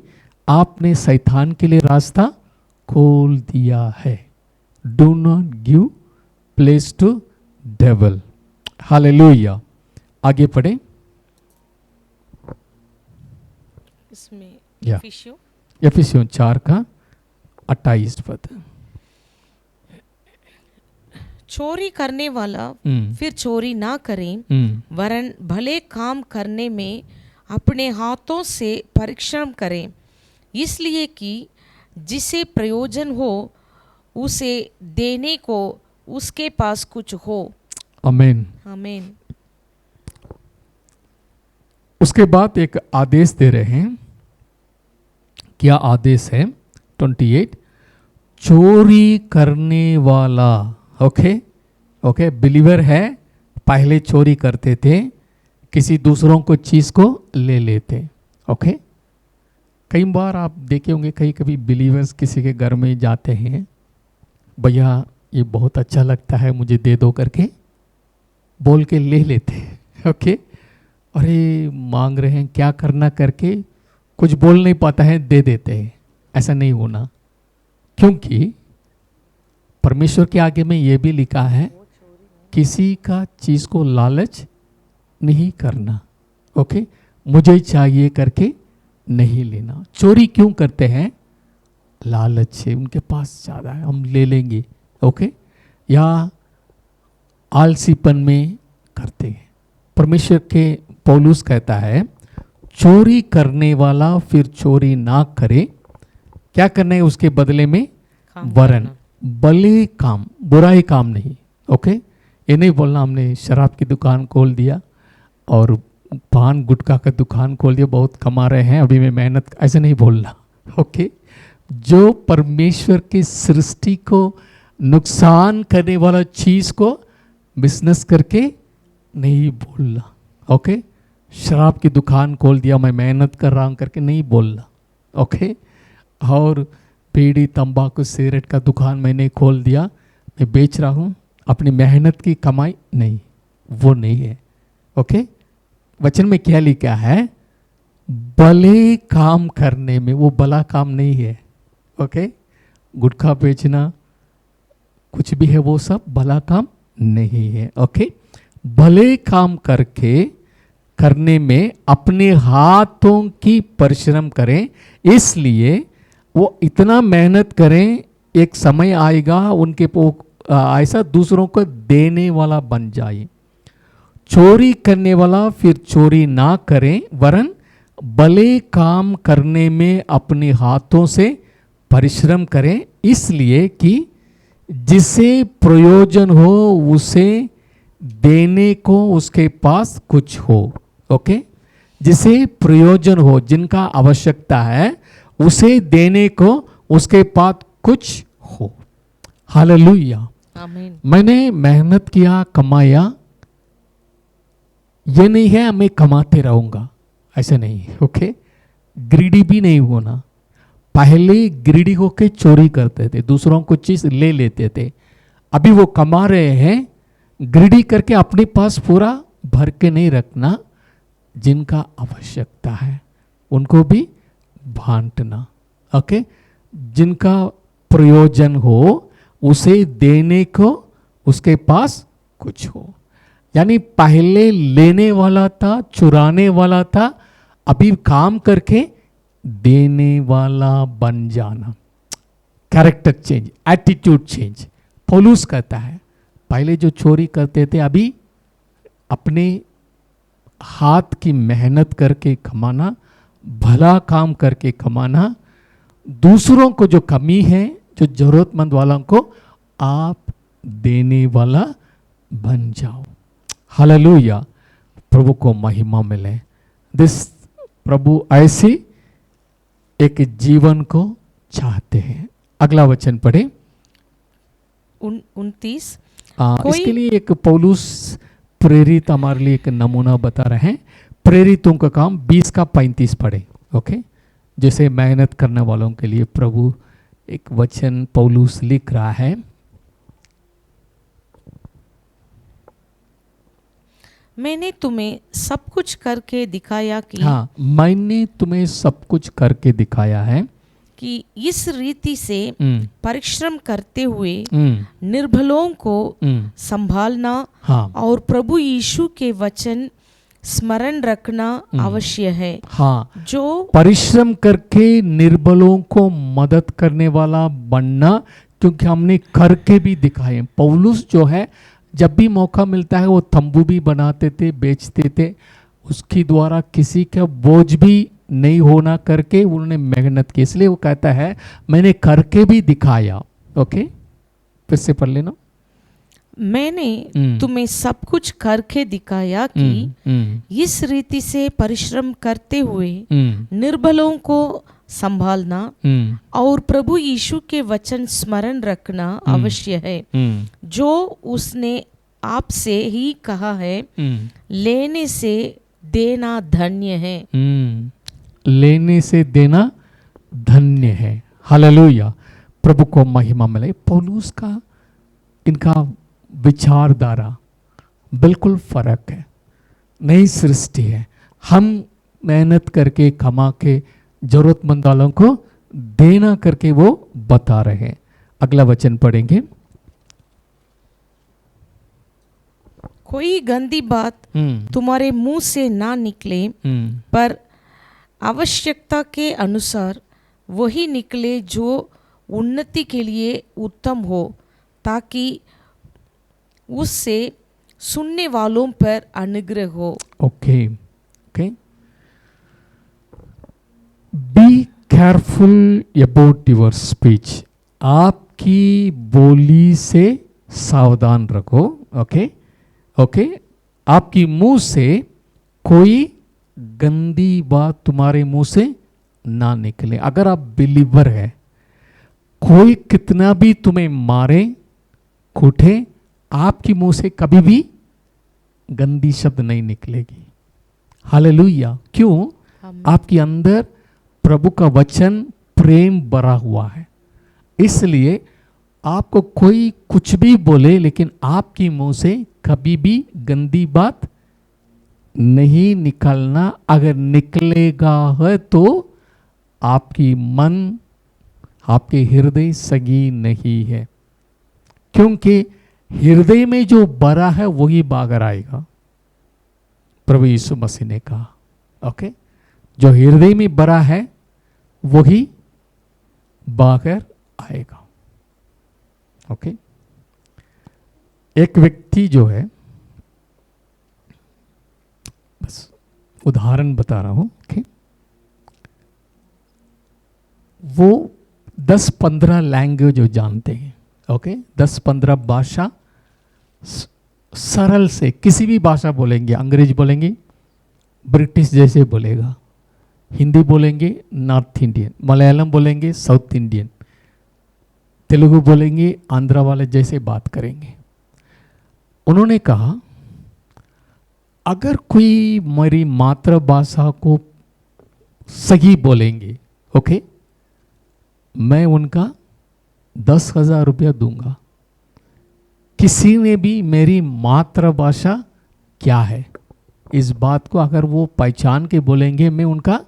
आपने शैतान के लिए रास्ता खोल दिया है। Do not give place to devil. हालेलुया। आगे पढ़े। इसमें या। एफिसियों एफिसियों 4 का 28 पद। चोरी करने वाला फिर चोरी ना करें, वरन भले काम करने में अपने हाथों से परिश्रम करें, इसलिए कि जिसे प्रयोजन हो उसे देने को उसके पास कुछ हो। आमीन। आमीन। उसके बाद एक आदेश दे रहे हैं। क्या आदेश है? 28, चोरी करने वाला। ओके, ओके, बिलीवर है, पहले चोरी करते थे, किसी दूसरों को चीज को ले लेते। ओके, कई बार आप देखे होंगे, कहीं कभी बिलीवर्स किसी के घर में जाते हैं, भैया ये बहुत अच्छा लगता है मुझे दे दो करके बोल के ले लेते हैं। ओके, अरे मांग रहे हैं क्या करना करके कुछ बोल नहीं पाता है, दे देते हैं। ऐसा नहीं होना, क्योंकि परमेश्वर के आगे में ये भी लिखा है किसी का चीज को लालच नहीं करना। ओके, मुझे चाहिए करके नहीं लेना। चोरी क्यों करते हैं? लालच से, उनके पास ज्यादा है हम ले लेंगे। ओके, या आलसीपन में करते हैं। परमेश्वर के पौलुस कहता है चोरी करने वाला फिर चोरी ना करे। क्या करना है उसके बदले में? वरन भले काम, बुराई काम नहीं। ओके, ये नहीं बोलना हमने शराब की दुकान खोल दिया और पान गुटखा का दुकान खोल दिया, बहुत कमा रहे हैं अभी मैं मेहनत, ऐसे नहीं बोलना। ओके, जो परमेश्वर की सृष्टि को नुकसान करने वाला चीज को बिजनेस करके नहीं बोलना। ओके, शराब की दुकान खोल दिया मैं मेहनत कर रहा हूं करके नहीं बोलना। ओके, और बीड़ी तंबाकू सिगरेट का दुकान मैंने खोल दिया, मैं बेच रहा हूं, अपनी मेहनत की कमाई नहीं, वो नहीं है। ओके, वचन में क्या लिखा है? भले काम करने में, वो भला काम नहीं है। ओके, गुटखा बेचना कुछ भी है वो सब भला काम नहीं है। ओके, भले काम करने में अपने हाथों की परिश्रम करें, इसलिए वो इतना मेहनत करें, एक समय आएगा उनके ऐसा दूसरों को देने वाला बन जाए। चोरी करने वाला फिर चोरी ना करें, वरन भले काम करने में अपने हाथों से परिश्रम करें, इसलिए कि जिसे प्रयोजन हो उसे देने को उसके पास कुछ हो। ओके, जिसे प्रयोजन हो, जिनका आवश्यकता है, उसे देने को उसके पास कुछ हो। हालेलुया। आमीन। मैंने मेहनत किया, कमाया, ये नहीं है मैं कमाते रहूंगा, ऐसा नहीं। ओके, ग्रीडी भी नहीं होना। पहले ग्रीडी होके चोरी करते थे, दूसरों को चीज ले लेते थे। अभी वो कमा रहे हैं, ग्रीडी करके अपने पास पूरा भर के नहीं रखना, जिनका आवश्यकता है उनको भी बांटना। ओके, जिनका प्रयोजन हो उसे देने को उसके पास कुछ हो। यानी पहले लेने वाला था, चुराने वाला था, अभी काम करके देने वाला बन जाना। Character change, attitude change. पौलुस कहता है पहले जो चोरी करते थे, अभी अपने हाथ की मेहनत करके कमाना, भला काम करके कमाना, दूसरों को जो कमी है, जो जरूरतमंद वालों को आप देने वाला बन जाओ। हालेलुया, प्रभु को महिमा मिले। दिस प्रभु ऐसे एक जीवन को चाहते हैं। अगला वचन पढ़े। 29 इसके लिए एक पौलुस प्रेरित हमारे लिए एक नमूना बता रहे हैं। प्रेरितों का काम 20 का 35 पढ़े। ओके, जैसे मेहनत करने वालों के लिए प्रभु एक वचन पौलुस लिख रहा है। मैंने तुम्हें सब कुछ करके दिखाया कि हाँ, मैंने तुम्हें सब कुछ करके दिखाया है कि इस रीति से हम्म, परिश्रम करते हुए हम्म, निर्बलों को हम्म, संभालना हाँ और प्रभु यीशु के वचन स्मरण रखना अवश्य है, हाँ, जो परिश्रम करके निर्बलों को मदद करने वाला बनना, क्योंकि हमने करके भी दिखाए। पौलुस जो है जब भी मौका मिलता है वो तंबू भी बनाते थे, बेचते थे, उसके द्वारा किसी का बोझ भी नहीं होना करके उन्होंने मेहनत की। इसलिए वो कहता है मैंने करके भी दिखाया। ओके, फिर से पढ़ लेना। मैंने तुम्हें सब कुछ करके दिखाया कि इस रीति से परिश्रम करते हुए निर्बलों को संभालना और प्रभु यीशु के वचन स्मरण रखना अवश्य है, जो उसने आपसे ही कहा है, लेने से देना धन्य है। लेने से देना धन्य है। हालेलुया, प्रभु को महिमा मिले। पौलुस का इनका विचारधारा बिल्कुल फर्क है, नई सृष्टि है। हम मेहनत करके कमा के जरूरतमंद वालों को देना करके वो बता रहे हैं। अगला वचन पढ़ेंगे। कोई गंदी बात तुम्हारे मुंह से ना निकले, पर आवश्यकता के अनुसार वही निकले जो उन्नति के लिए उत्तम हो, ताकि उससे सुनने वालों पर अनुग्रह हो। Okay okay, be careful about your speech. आपकी बोली से सावधान रखो। ओके ओके, आपकी मुंह से कोई गंदी बात तुम्हारे मुंह से ना निकले। अगर आप बिलीवर है, कोई कितना भी तुम्हें मारे कूटे, आपकी मुंह से कभी भी गंदी शब्द नहीं निकलेगी। हालेलुया, क्यों? आपके अंदर प्रभु का वचन प्रेम भरा हुआ है। इसलिए आपको कोई कुछ भी बोले, लेकिन आपकी मुंह से कभी भी गंदी बात नहीं निकलना। अगर निकलेगा है तो आपकी मन, आपके हृदय सगी नहीं है, क्योंकि हृदय में जो भरा है वही बाहर आएगा। प्रभु यीशु मसीह ने कहा। ओके, जो हृदय में भरा है वही बाहर आएगा। ओके, एक व्यक्ति जो है, बस उदाहरण बता रहा हूं। ओके, वो 10-15 लैंग्वेज जो जानते हैं। ओके, 10-15 भाषा सरल से, किसी भी भाषा बोलेंगे, अंग्रेजी बोलेंगे, ब्रिटिश जैसे बोलेगा, हिंदी बोलेंगे नॉर्थ इंडियन, मलयालम बोलेंगे साउथ इंडियन, तेलुगु बोलेंगे आंध्रा वाले जैसे बात करेंगे। उन्होंने कहा अगर कोई मेरी मातृभाषा को सही बोलेंगे, ओके, मैं उनका 10,000 रुपया दूंगा। किसी ने भी मेरी मातृभाषा क्या है इस बात को अगर वो पहचान के बोलेंगे, मैं उनका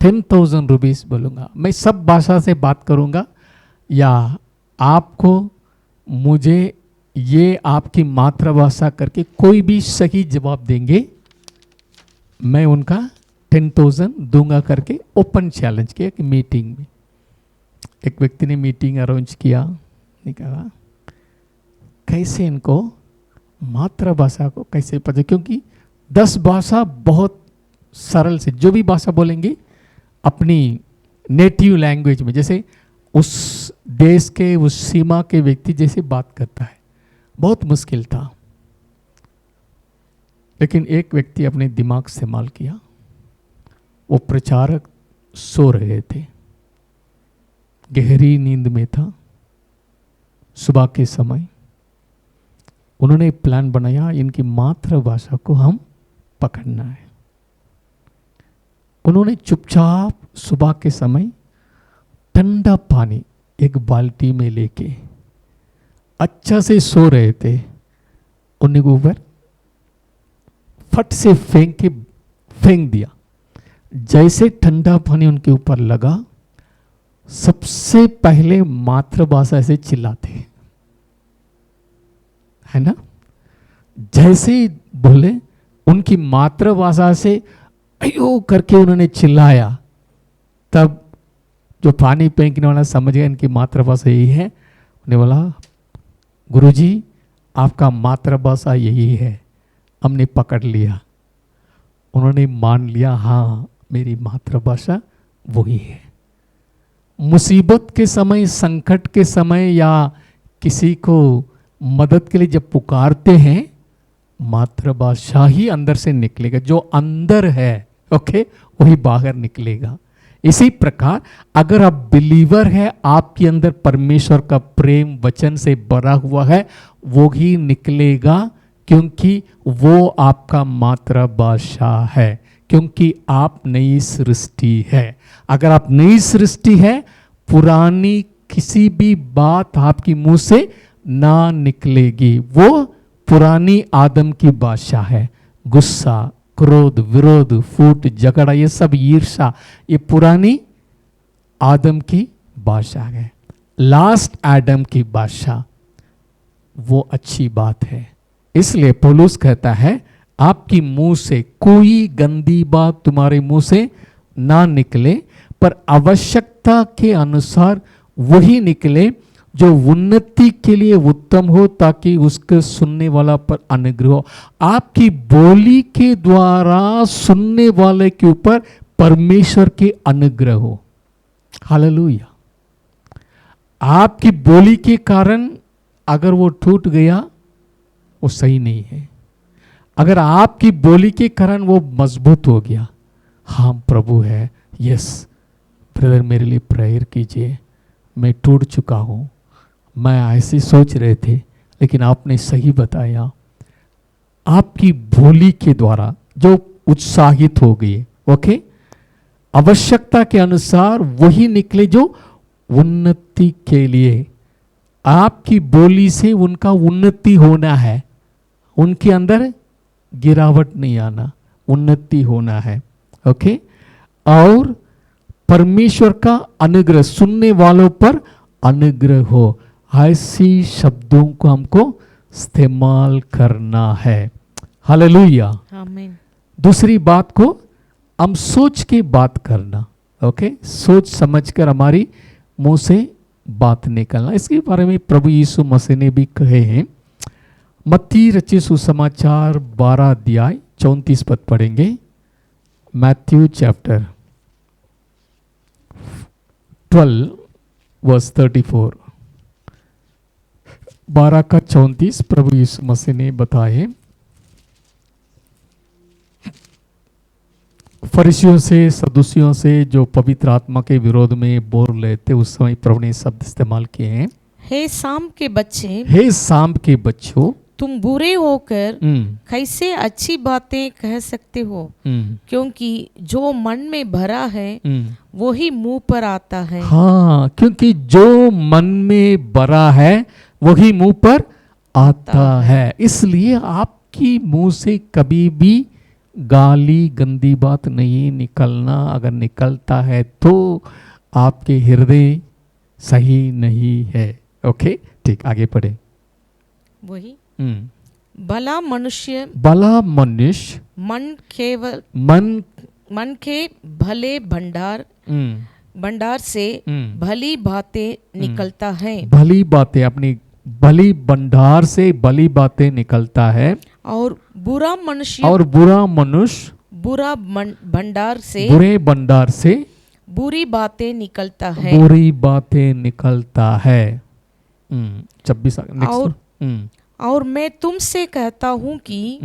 10,000 रुपीस बोलूँगा। मैं सब भाषा से बात करूँगा, या आपको मुझे ये आपकी मातृभाषा करके कोई भी सही जवाब देंगे, मैं उनका 10,000 दूंगा करके ओपन चैलेंज किया। कि मीटिंग में एक व्यक्ति ने मीटिंग अरेंज किया, निकाला कैसे इनको मातृभाषा को कैसे पता, क्योंकि 10 भाषा बहुत सरल से, जो भी भाषा बोलेंगे अपनी नेटिव लैंग्वेज में, जैसे उस देश के उस सीमा के व्यक्ति जैसे बात करता है, बहुत मुश्किल था। लेकिन एक व्यक्ति अपने दिमाग से इस्तेमाल किया। वो प्रचारक सो रहे थे, गहरी नींद में था। सुबह के समय उन्होंने प्लान बनाया, इनकी मातृभाषा को हम पकड़ना है। उन्होंने चुपचाप सुबह के समय ठंडा पानी एक बाल्टी में लेके, अच्छा से सो रहे थे, उन्हें ऊपर फट से फेंक दिया। जैसे ठंडा पानी उनके ऊपर लगा, सबसे पहले मातृभाषा से चिल्लाते है ना। जैसे ही बोले, उनकी मातृभाषा से अयो करके उन्होंने चिल्लाया। तब जो पानी फेंकने वाला समझ गया इनकी मातृभाषा यही है। उन्हें बोला, गुरुजी आपका मातृभाषा यही है, हमने पकड़ लिया। उन्होंने मान लिया, हाँ मेरी मातृभाषा वही है। मुसीबत के समय, संकट के समय या किसी को मदद के लिए जब पुकारते हैं, मातृभाषा ही अंदर से निकलेगा। जो अंदर है ओके, वही बाहर निकलेगा। इसी प्रकार अगर आप बिलीवर है, आपके अंदर परमेश्वर का प्रेम वचन से भरा हुआ है, वो ही निकलेगा, क्योंकि वो आपका मातृभाषा है, क्योंकि आप नई सृष्टि है। अगर आप नई सृष्टि है, पुरानी किसी भी बात आपकी मुंह से ना निकलेगी। वो पुरानी आदम की भाषा है। गुस्सा, क्रोध, विरोध, फूट, झगड़ा, ये सब ईर्ष्या, ये पुरानी आदम की भाषा है। लास्ट आदम की भाषा वो अच्छी बात है। इसलिए पौलुस कहता है, आपकी मुंह से कोई गंदी बात तुम्हारे मुंह से ना निकले, पर आवश्यकता के अनुसार वही निकले जो उन्नति के लिए उत्तम हो, ताकि उसके सुनने वाला पर अनुग्रह हो। आपकी बोली के द्वारा सुनने वाले के ऊपर परमेश्वर के अनुग्रह हो। हालेलुया। आपकी बोली के कारण अगर वो टूट गया, वो सही नहीं है। अगर आपकी बोली के कारण वो मजबूत हो गया, हाँ प्रभु है, यस ब्रदर मेरे लिए प्रेयर कीजिए, मैं टूट चुका हूँ, मैं ऐसे सोच रहे थे लेकिन आपने सही बताया। आपकी बोली के द्वारा जो उत्साहित हो गई, ओके, आवश्यकता के अनुसार वही निकले जो उन्नति के लिए। आपकी बोली से उनका उन्नति होना है, उनके अंदर गिरावट नहीं आना, उन्नति होना है, ओके। और परमेश्वर का अनुग्रह, सुनने वालों पर अनुग्रह हो, ऐसी शब्दों को हमको इस्तेमाल करना है। हालेलुया, आमीन। दूसरी बात को हम सोच के बात करना, ओके, सोच समझकर हमारी मुंह से बात निकलना। इसके बारे में प्रभु यीशु मसीह ने भी कहे हैं। मत्ती रचित सुसमाचार 12 अध्याय 34 पद पढ़ेंगे। मैथ्यू चैप्टर 12 वर्स 34, 12 का 34 प्रभु यीशु मसीह ने बताए, फरीसियों से, सदूसियों से जो पवित्र आत्मा के विरोध में बोल रहे थे, उस समय प्रभु ने शब्द इस्तेमाल किए हैं। हे शाम के बच्चे, हे शाम के बच्चों, तुम बुरे होकर कैसे अच्छी बातें कह सकते हो? क्योंकि जो मन में भरा है वो ही मुंह पर आता है। हाँ, क्योंकि जो मन में भरा है वही मुंह पर आता है। इसलिए आपकी मुंह से कभी भी गाली, गंदी बात नहीं निकलना। अगर निकलता है तो आपके हृदय सही नहीं है। ओके, ठीक, आगे पढ़े। वही भला मनुष्य मन के भले भंडार से भली बातें निकलता है। भली बातें, अपनी भली भंडार से भली बातें निकलता है। और बुरा मनुष्य बुरे भंडार से बुरी बातें निकलता है। बुरी बातें निकलता है। 26 और मैं तुमसे कहता हूँ कि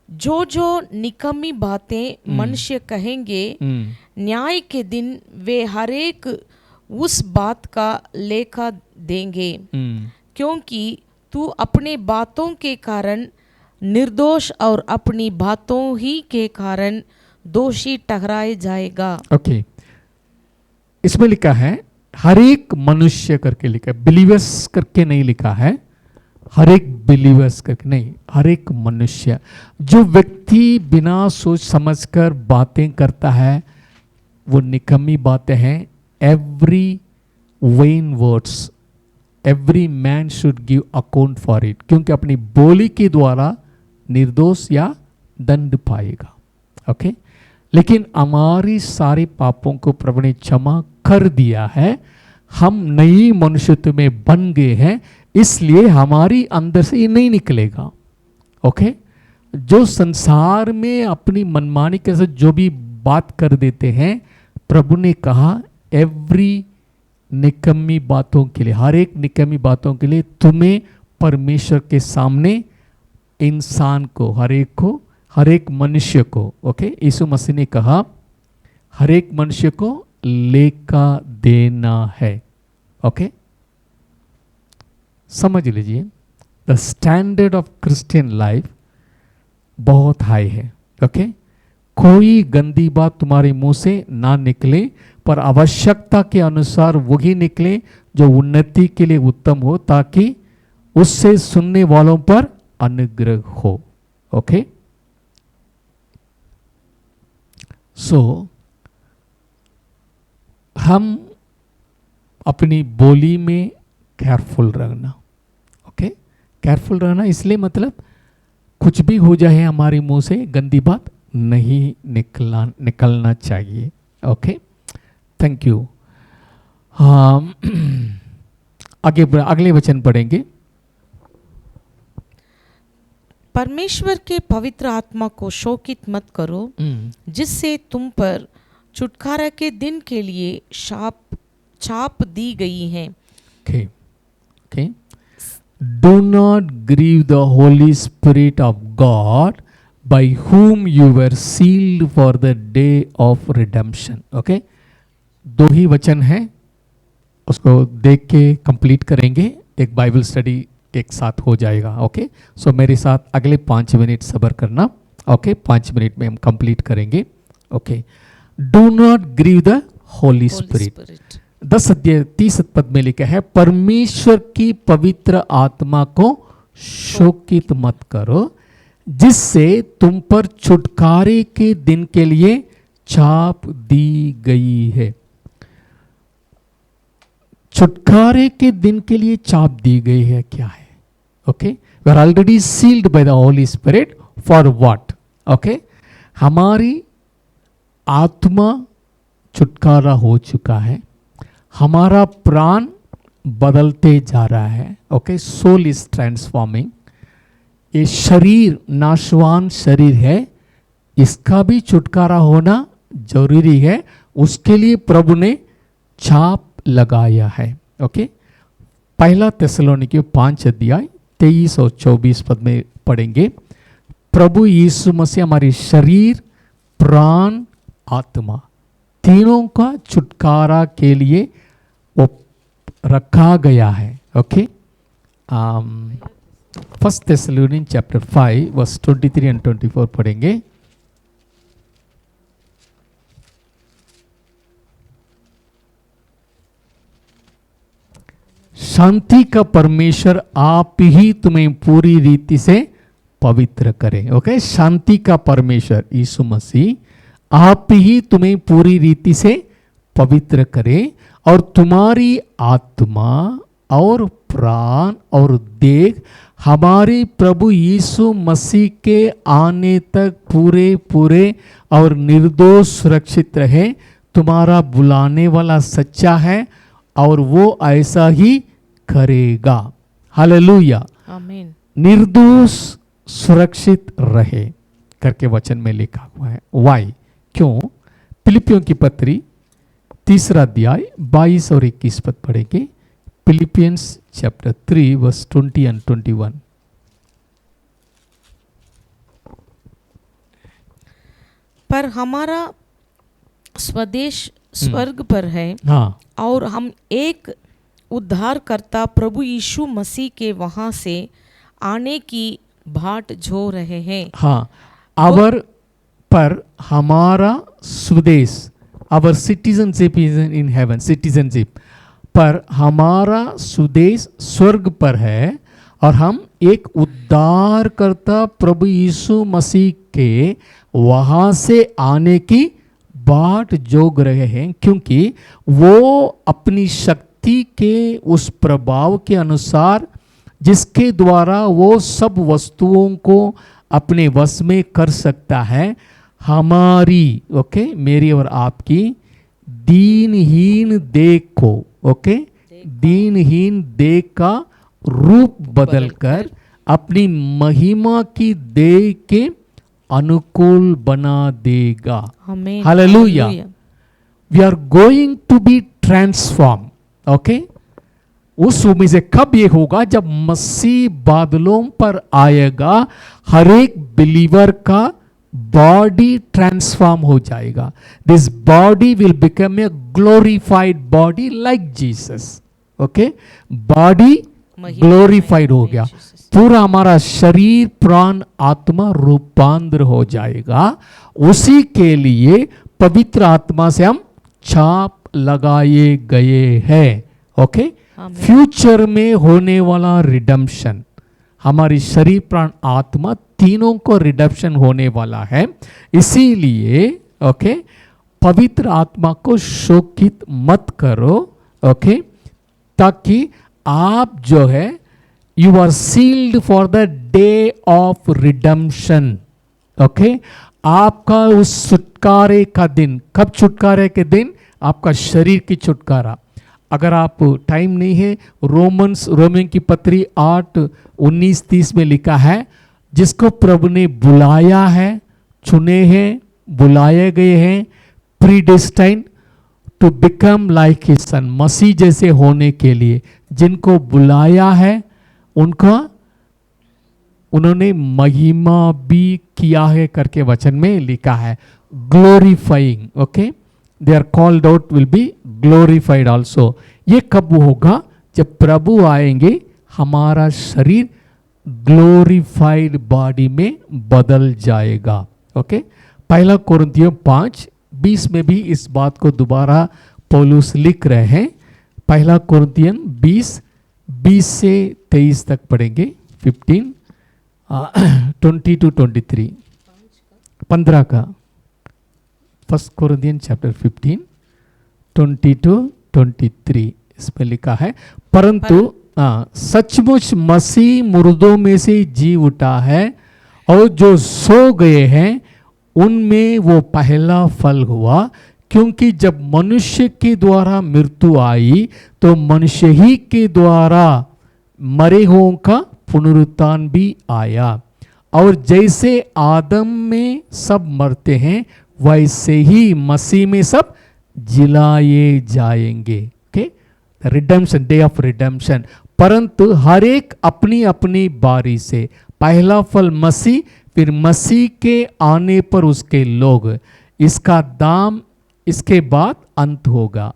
जो जो निकम्मी बातें मनुष्य कहेंगे, न्याय के दिन वे हरेक उस बात का लेखा देंगे, क्योंकि तू अपने बातों के कारण निर्दोष और अपनी बातों ही के कारण दोषी ठहराए जाएगा। ओके, इसमें लिखा है हर एक मनुष्य करके लिखा है, बिलीवर्स करके नहीं लिखा है, हर एक बिलीवर्स करके नहीं, हर एक मनुष्य। जो व्यक्ति बिना सोच समझकर बातें करता है वो निकम्मी बातें हैं। Every when words, every man should give account for it, क्योंकि अपनी बोली के द्वारा निर्दोष या दंड पाएगा। ओके, लेकिन हमारी सारे पापों को प्रभु ने क्षमा कर दिया है, हम नई मनुष्यत्व में बन गए हैं, इसलिए हमारी अंदर से ये नहीं निकलेगा। ओके, जो संसार में अपनी मनमानी के साथ जो भी बात कर देते हैं, प्रभु ने कहा एवरी निकम्मी बातों के लिए, हर एक निकम्मी बातों के लिए तुम्हें परमेश्वर के सामने इंसान को, हर एक को, हर एक मनुष्य को, ओके, यीशु मसीह ने कहा हर एक मनुष्य को लेखा देना है। ओके, समझ लीजिए, the standard of Christian life बहुत हाई है। ओके, कोई गंदी बात तुम्हारे मुंह से ना निकले, पर आवश्यकता के अनुसार वही निकले जो उन्नति के लिए उत्तम हो, ताकि उससे सुनने वालों पर अनुग्रह हो। ओके, सो हम अपनी बोली में केयरफुल रहना। ओके, केयरफुल रहना इसलिए मतलब कुछ भी हो जाए हमारे मुंह से गंदी बात नहीं निकलना चाहिए। Okay, thank you. हाँ, अगले वचन पढ़ेंगे। परमेश्वर के पवित्र आत्मा को शोकित मत करो, जिससे तुम पर छुटकारा के दिन के लिए छाप दी गई है। Okay. Okay. Do not grieve the Holy Spirit of God, by whom you were sealed for the day of redemption. Okay. दो ही वचन हैं, उसको देख के कंप्लीट करेंगे, एक बाइबल स्टडी एक साथ हो जाएगा। ओके, सो मेरे साथ अगले 5 मिनट सब्र करना। ओके, 5 मिनट में हम कंप्लीट करेंगे। Okay, do not grieve the Holy Spirit. 10 अध्याय 30 पद में लिखा है, परमेश्वर की पवित्र आत्मा को शोकित मत करो, जिससे तुम पर छुटकारे के दिन के लिए छाप दी गई है। छुटकारे के दिन के लिए छाप दी गई है क्या है? Okay, we are already sealed by the Holy Spirit for what? Okay, हमारी आत्मा छुटकारा हो चुका है, हमारा प्राण बदलते जा रहा है। Okay, soul is transforming. ये शरीर नाशवान शरीर है, इसका भी छुटकारा होना जरूरी है, उसके लिए प्रभु ने छाप लगाया है। ओके, पहला थिस्सलुनीकियों 5 अध्याय 23 और 24 पद में पढ़ेंगे। प्रभु यीशु मसीह हमारे शरीर, प्राण, आत्मा तीनों का छुटकारा के लिए वो रखा गया है। ओके, फर्स्ट थिस्सलुनी चैप्टर 5 वर्स 23 एंड 24 पढ़ेंगे। शांति का परमेश्वर आप ही तुम्हें पूरी रीति से पवित्र करे। ओके, शांति का परमेश्वर यीशु मसीह आप ही तुम्हें पूरी रीति से पवित्र करे, और तुम्हारी आत्मा और प्राण और देह हमारे प्रभु यीशु मसीह के आने तक पूरे पूरे और निर्दोष सुरक्षित रहे। तुम्हारा बुलाने वाला सच्चा है और वो ऐसा ही करेगा। हालेलुया, आमीन। निर्दोष सुरक्षित रहे करके वचन में लिखा हुआ है। वाई? क्यों? फिलिपियों की पत्री 3 अध्याय 22 और 21 पद पढ़ेंगे। Philippians chapter 3 verse 20 and 21। पर हमारा स्वदेश स्वर्ग पर है हाँ और हम एक उद्धारकर्ता प्रभु यीशु मसीह के वहाँ से आने की बाट जो रहे हैं। हाँ आवर पर हमारा स्वदेश, our citizenship is in heaven, citizenship पर हमारा स्वदेश स्वर्ग पर है और हम एक उद्धारकर्ता प्रभु यीशु मसीह के वहाँ से आने की बाट जोग रहे हैं, क्योंकि वो अपनी शक्ति के उस प्रभाव के अनुसार जिसके द्वारा वो सब वस्तुओं को अपने वश में कर सकता है, हमारी मेरी और आपकी दीनहीन देह को दीनहीन देह का रूप बदलकर अपनी महिमा की देह के अनुकूल बना देगा। आमीन। हालेलुया। We are going to be transform. उस उम्मीद से कब ये होगा? जब मसीह बादलों पर आएगा, हर एक बिलीवर का बॉडी ट्रांसफॉर्म हो जाएगा। This body will become a glorified body like Jesus. Body glorified हो गया, पूरा हमारा शरीर प्राण आत्मा रूपांतर हो जाएगा। उसी के लिए पवित्र आत्मा से हम छाप लगाए गए हैं। फ्यूचर में होने वाला रिडेम्पशन, हमारी शरीर प्राण आत्मा तीनों को रिडेम्पशन होने वाला है। इसीलिए पवित्र आत्मा को शोकित मत करो, ताकि आप जो है you are sealed for the day of redemption. आपका उस छुटकारे का दिन, कब छुटकारे के दिन? आपका शरीर की छुटकारा। अगर आप टाइम नहीं है, रोमन की पत्री 8:19-30 में लिखा है, जिसको प्रभु ने बुलाया है, चुने हैं, बुलाए गए हैं, predestined to become like his son, मसीह जैसे होने के लिए जिनको बुलाया है उनका उन्होंने महिमा भी किया है करके वचन में लिखा है। Glorifying, they are called out will be glorified also. ये कब होगा? जब प्रभु आएंगे, हमारा शरीर ग्लोरीफाइड बॉडी में बदल जाएगा। पहला कोरिन्थियों 5:20 में भी इस बात को दोबारा पौलुस लिख रहे हैं। पहला कोरिन्थियन 20 से 23 तक पढ़ेंगे। 20-23 15 का, फर्स्ट कोरिन्थियन चैप्टर 15 20-23 इसमें लिखा है, परंतु सचमुच मसीह मुर्दों में से जी उठा है और जो सो गए हैं उनमें वो पहला फल हुआ, क्योंकि जब मनुष्य के द्वारा मृत्यु आई तो मनुष्य ही के द्वारा मरे हुओं का पुनरुत्थान भी आया। और जैसे आदम में सब मरते हैं, वैसे ही मसीह में सब जिलाए जाएंगे। Redemption, day of redemption. परंतु हर एक अपनी अपनी बारी से, पहला फल मसीह, फिर मसीह के आने पर उसके लोग, इसका दाम इसके बाद अंत होगा।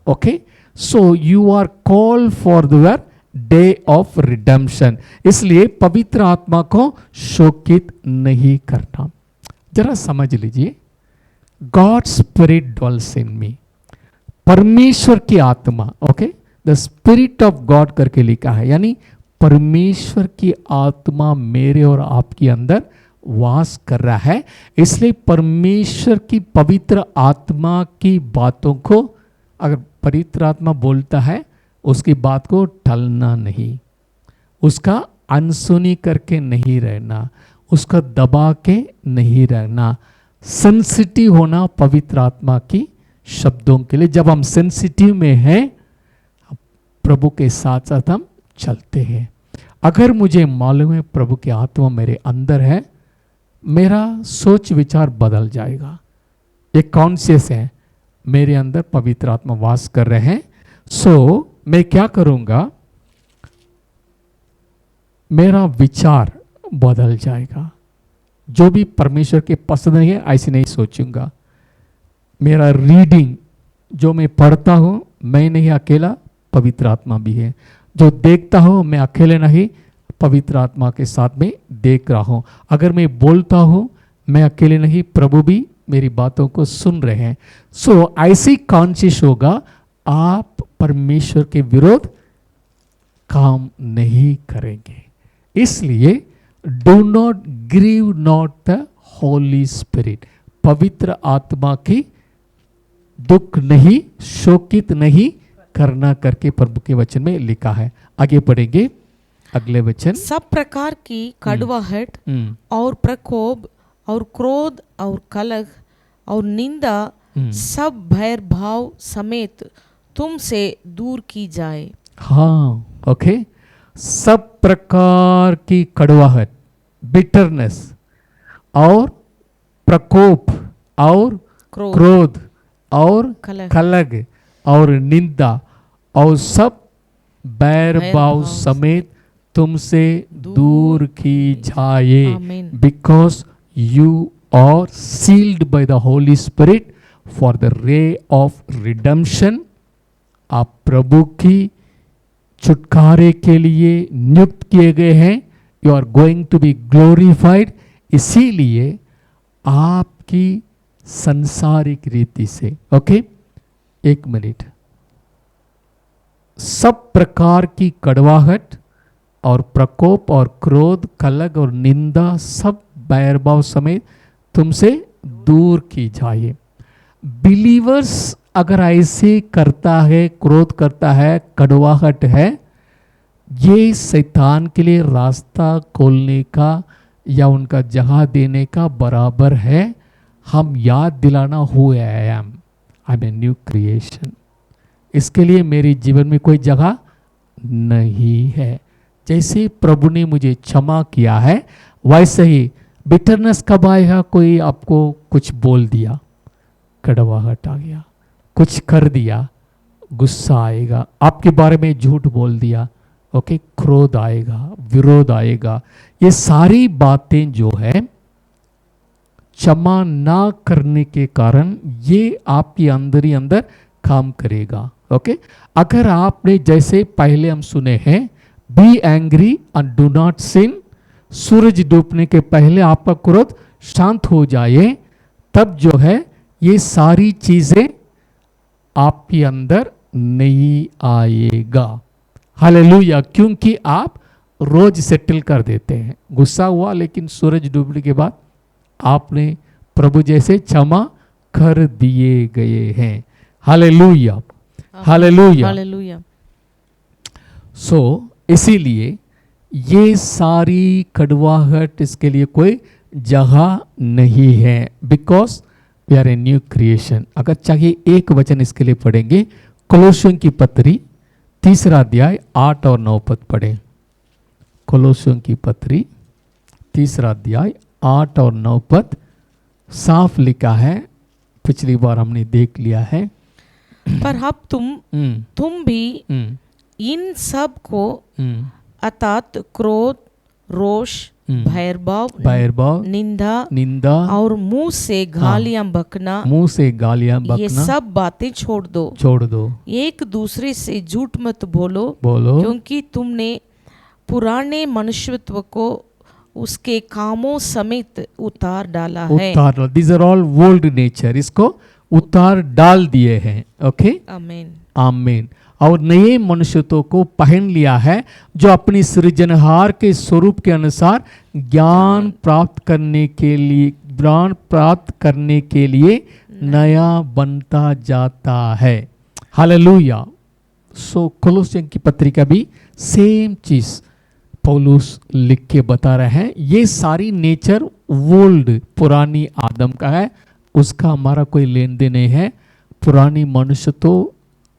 So you are called for the day of redemption. इसलिए पवित्र आत्मा को शोकित नहीं करना। जरा समझ लीजिए, गॉड स्पिरिट ड्वेल्स इन मी, परमेश्वर की आत्मा, द स्पिरिट ऑफ गॉड करके लिखा है, यानी परमेश्वर की आत्मा मेरे और आपके अंदर वास कर रहा है। इसलिए परमेश्वर की पवित्र आत्मा की बातों को, अगर पवित्र आत्मा बोलता है, उसकी बात को टलना नहीं, उसका अनसुनी करके नहीं रहना, उसका दबा के नहीं रहना, सेंसिटिव होना पवित्र आत्मा की शब्दों के लिए। जब हम सेंसिटिव में हैं, प्रभु के साथ साथ हम चलते हैं। अगर मुझे मालूम है प्रभु की आत्मा मेरे अंदर है, मेरा सोच विचार बदल जाएगा। एक कॉन्शियस है, मेरे अंदर पवित्र आत्मा वास कर रहे हैं। सो मैं क्या करूंगा? मेरा विचार बदल जाएगा। जो भी परमेश्वर के पसंद है ऐसे नहीं सोचूंगा। मेरा रीडिंग जो मैं पढ़ता हूँ, मैं नहीं अकेला, पवित्र आत्मा भी है। जो देखता हूँ, मैं अकेले नहीं, पवित्र आत्मा के साथ में देख रहा हूँ। अगर मैं बोलता हूँ, मैं अकेले नहीं, प्रभु भी मेरी बातों को सुन रहे हैं। सो ऐसी कॉन्शियस होगा, आप परमेश्वर के विरोध काम नहीं करेंगे। इसलिए do not grieve not the Holy Spirit, पवित्र आत्मा की दुख नहीं, शोकित नहीं करना करके प्रभु के वचन में लिखा है। आगे पढ़ेंगे अगले वचन। सब प्रकार की कड़वाहट और प्रकोप और क्रोध और कलह और निंदा सब भय भाव समेत तुमसे दूर की जाए। हाँ, ओके। सब प्रकार की कड़वाहट, बिटरनेस और प्रकोप और क्रोध और कलह और निंदा और सब बैर भाव समेत तुमसे दूर की जाए। Because you are sealed by the Holy Spirit for the ray of redemption. आप प्रभु की छुटकारे के लिए नियुक्त किए गए हैं। You are going to be glorified. इसीलिए आपकी संसारिक रीति से, ओके, एक मिनट, सब प्रकार की कड़वाहट और प्रकोप और क्रोध, कलह और निंदा सब बैरभाव समेत तुमसे दूर की जाए। बिलीवर्स अगर ऐसे करता है, क्रोध करता है, कड़वाहट है, ये शैतान के लिए रास्ता खोलने का या उनका जगह देने का बराबर है। हम याद दिलाना who I am, I am a new creation. इसके लिए मेरे जीवन में कोई जगह नहीं है। जैसे प्रभु ने मुझे क्षमा किया है, वैसे ही बिटरनेस कब आएगा? कोई आपको कुछ बोल दिया, कड़वाहट आ गया, कुछ कर दिया, गुस्सा आएगा, आपके बारे में झूठ बोल दिया, ओके, क्रोध आएगा, विरोध आएगा। ये सारी बातें जो है क्षमा ना करने के कारण ये आपके अंदर ही अंदर काम करेगा। ओके, अगर आपने जैसे पहले हम सुने हैं, be angry and do not sin, सूरज डूबने के पहले आपका क्रोध शांत हो जाए, तब जो है ये सारी चीजें आपके अंदर नहीं आएगा। हालेलुया। क्योंकि आप रोज सेटल कर देते हैं। गुस्सा हुआ, लेकिन सूरज डूबने के बाद आपने प्रभु जैसे क्षमा कर दिए गए हैं। Hallelujah, hallelujah, hallelujah. सो इसीलिए ये सारी कड़वाहट, इसके लिए कोई जगह नहीं है। Because we are a new creation. अगर चाहिए एक वचन इसके लिए पढ़ेंगे, कोलोसियों की पत्री 3 अध्याय 8 और 9 पद पढ़ें। कोलोसियों की पत्री 3 अध्याय 8 और 9 पद साफ लिखा है, पिछली बार हमने देख लिया है। पर अब तुम भी इन सब को अर्थात क्रोध, रोष, भयभाव, निंदा और मुंह से गालियां बकना, ये सब बातें छोड़ दो। एक दूसरे से झूठ मत बोलो, क्योंकि तुमने पुराने मनुष्यत्व को उसके कामों समेत उतार डाला है। This are all old nature, इसको उतार डाल दिए हैं। ओके, आमीन, आमीन। और नए मनुष्यत्व को पहन लिया है, जो अपनी सृजनहार के स्वरूप के अनुसार ज्ञान प्राप्त करने के लिए नया बनता जाता है। हालेलुया। सो कोलोसियों की पत्रिका भी सेम चीज पौलुस लिख के बता रहे हैं। ये सारी नेचर ओल्ड, पुरानी आदम का है, उसका हमारा कोई लेन देन नहीं है। पुरानी मनुष्य तो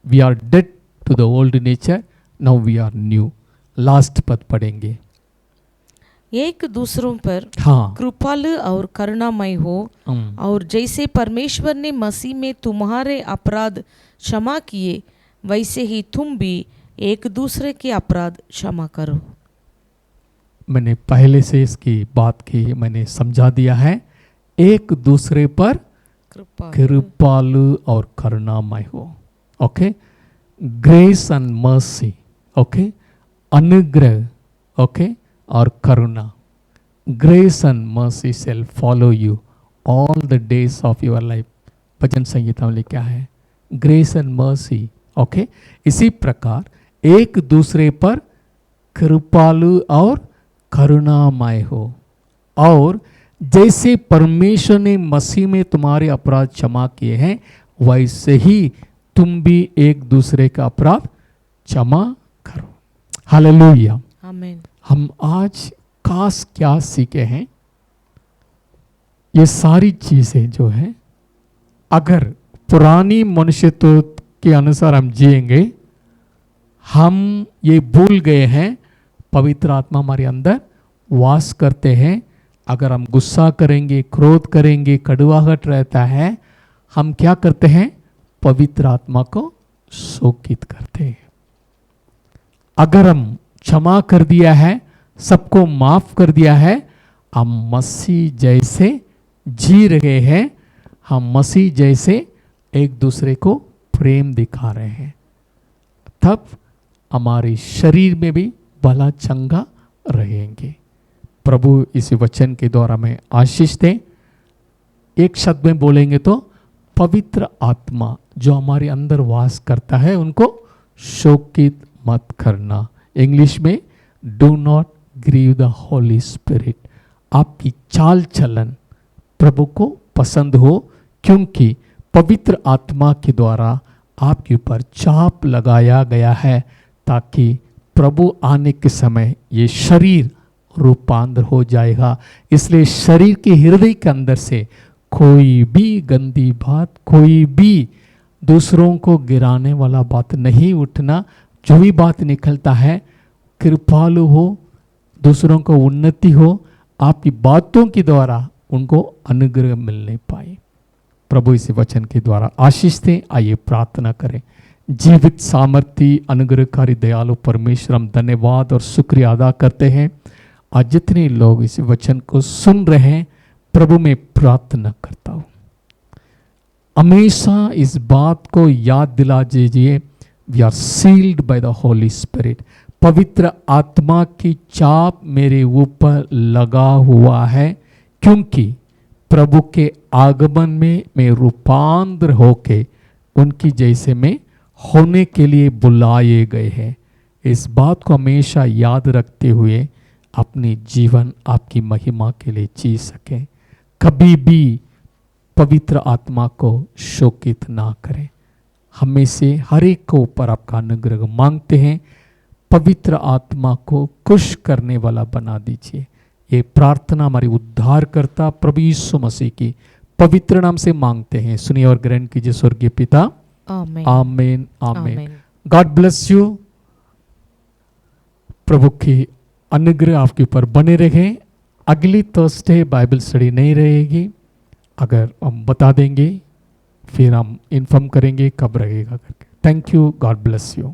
we are dead to the old nature, now we are new. Last पद पढ़ेंगे। एक दूसरों पर कृपालु और करुणामय हो, और जैसे परमेश्वर ने मसीह में तुम्हारे अपराध क्षमा किए, वैसे ही तुम भी एक दूसरे के अपराध क्षमा करो। मैंने पहले से इसकी बात की, मैंने समझा दिया है। एक दूसरे पर कृपा कृपालु और करुणामय हो. Okay, grace and mercy. Okay, अनुग्रह. ओके, और करुणा. Grace and mercy shall follow you all the days of your life. भजन संहिता में लिखा है ग्रेस एंड मर्सी. ओके, इसी प्रकार एक दूसरे पर कृपालु और करुणामय हो. और जैसे परमेश्वर ने मसीह में तुम्हारे अपराध क्षमा किए हैं, वैसे ही तुम भी एक दूसरे का अपराध क्षमा करो. हालेलुया. आमीन. हम आज खास क्या सीखे हैं? ये सारी चीजें जो है, अगर पुरानी मनुष्यत्व के अनुसार हम जिएंगे, हम ये भूल गए हैं पवित्र आत्मा हमारे अंदर वास करते हैं. अगर हम गुस्सा करेंगे, क्रोध करेंगे, कड़वाहट रहता है, हम क्या करते हैं? पवित्र आत्मा को शोकित करते हैं. अगर हम क्षमा कर दिया है, सबको माफ कर दिया है, हम मसीह जैसे जी रहे हैं, हम मसीह जैसे एक दूसरे को प्रेम दिखा रहे हैं, तब हमारे शरीर में भी भला चंगा रहेंगे. प्रभु इस वचन के द्वारा में आशीष दें. एक शब्द में बोलेंगे तो पवित्र आत्मा जो हमारे अंदर वास करता है, उनको शोकित मत करना. इंग्लिश में do not grieve the Holy Spirit. आपकी चाल चलन प्रभु को पसंद हो, क्योंकि पवित्र आत्मा के द्वारा आपके ऊपर चाप लगाया गया है, ताकि प्रभु आने के समय ये शरीर रूपांतर हो जाएगा. इसलिए शरीर के हृदय के अंदर से कोई भी गंदी बात, कोई भी दूसरों को गिराने वाला बात नहीं उठना. जो भी बात निकलता है, कृपालु हो, दूसरों को उन्नति हो, आपकी बातों के द्वारा उनको अनुग्रह मिलने पाए. प्रभु इस वचन के द्वारा आशीष दें. आइए प्रार्थना करें. जीवित सामर्थी अनुग्रहकारी दयालु परमेश्वर, हम धन्यवाद और शुक्रिया अदा करते हैं. आज जितने लोग इस वचन को सुन रहे हैं, प्रभु में प्रार्थना करता हूँ, हमेशा इस बात को याद दिला दीजिए, we are sealed by the Holy Spirit. पवित्र आत्मा की चाप मेरे ऊपर लगा हुआ है, क्योंकि प्रभु के आगमन में मैं रूपांतर होके उनकी जैसे में होने के लिए बुलाए गए हैं. इस बात को हमेशा याद रखते हुए अपनी जीवन आपकी महिमा के लिए जी सकें. कभी भी पवित्र आत्मा को शोकित ना करें. हमें से हर एक को ऊपर आपका अनुग्रह मांगते हैं. पवित्र आत्मा को खुश करने वाला बना दीजिए. ये प्रार्थना हमारी उद्धारकर्ता प्रभु यीशु मसीह की पवित्र नाम से मांगते हैं. सुनिए और ग्रहण कीजिए स्वर्गीय पिता. आमीन. आमीन. आमीन. आमीन. God bless you. प्रभु की अनुग्रह आपके ऊपर बने रहे. अगली थर्सडे बाइबल स्टडी नहीं रहेगी. अगर हम बता देंगे, फिर हम इन्फॉर्म करेंगे कब रहेगा करके. Thank you. God bless you.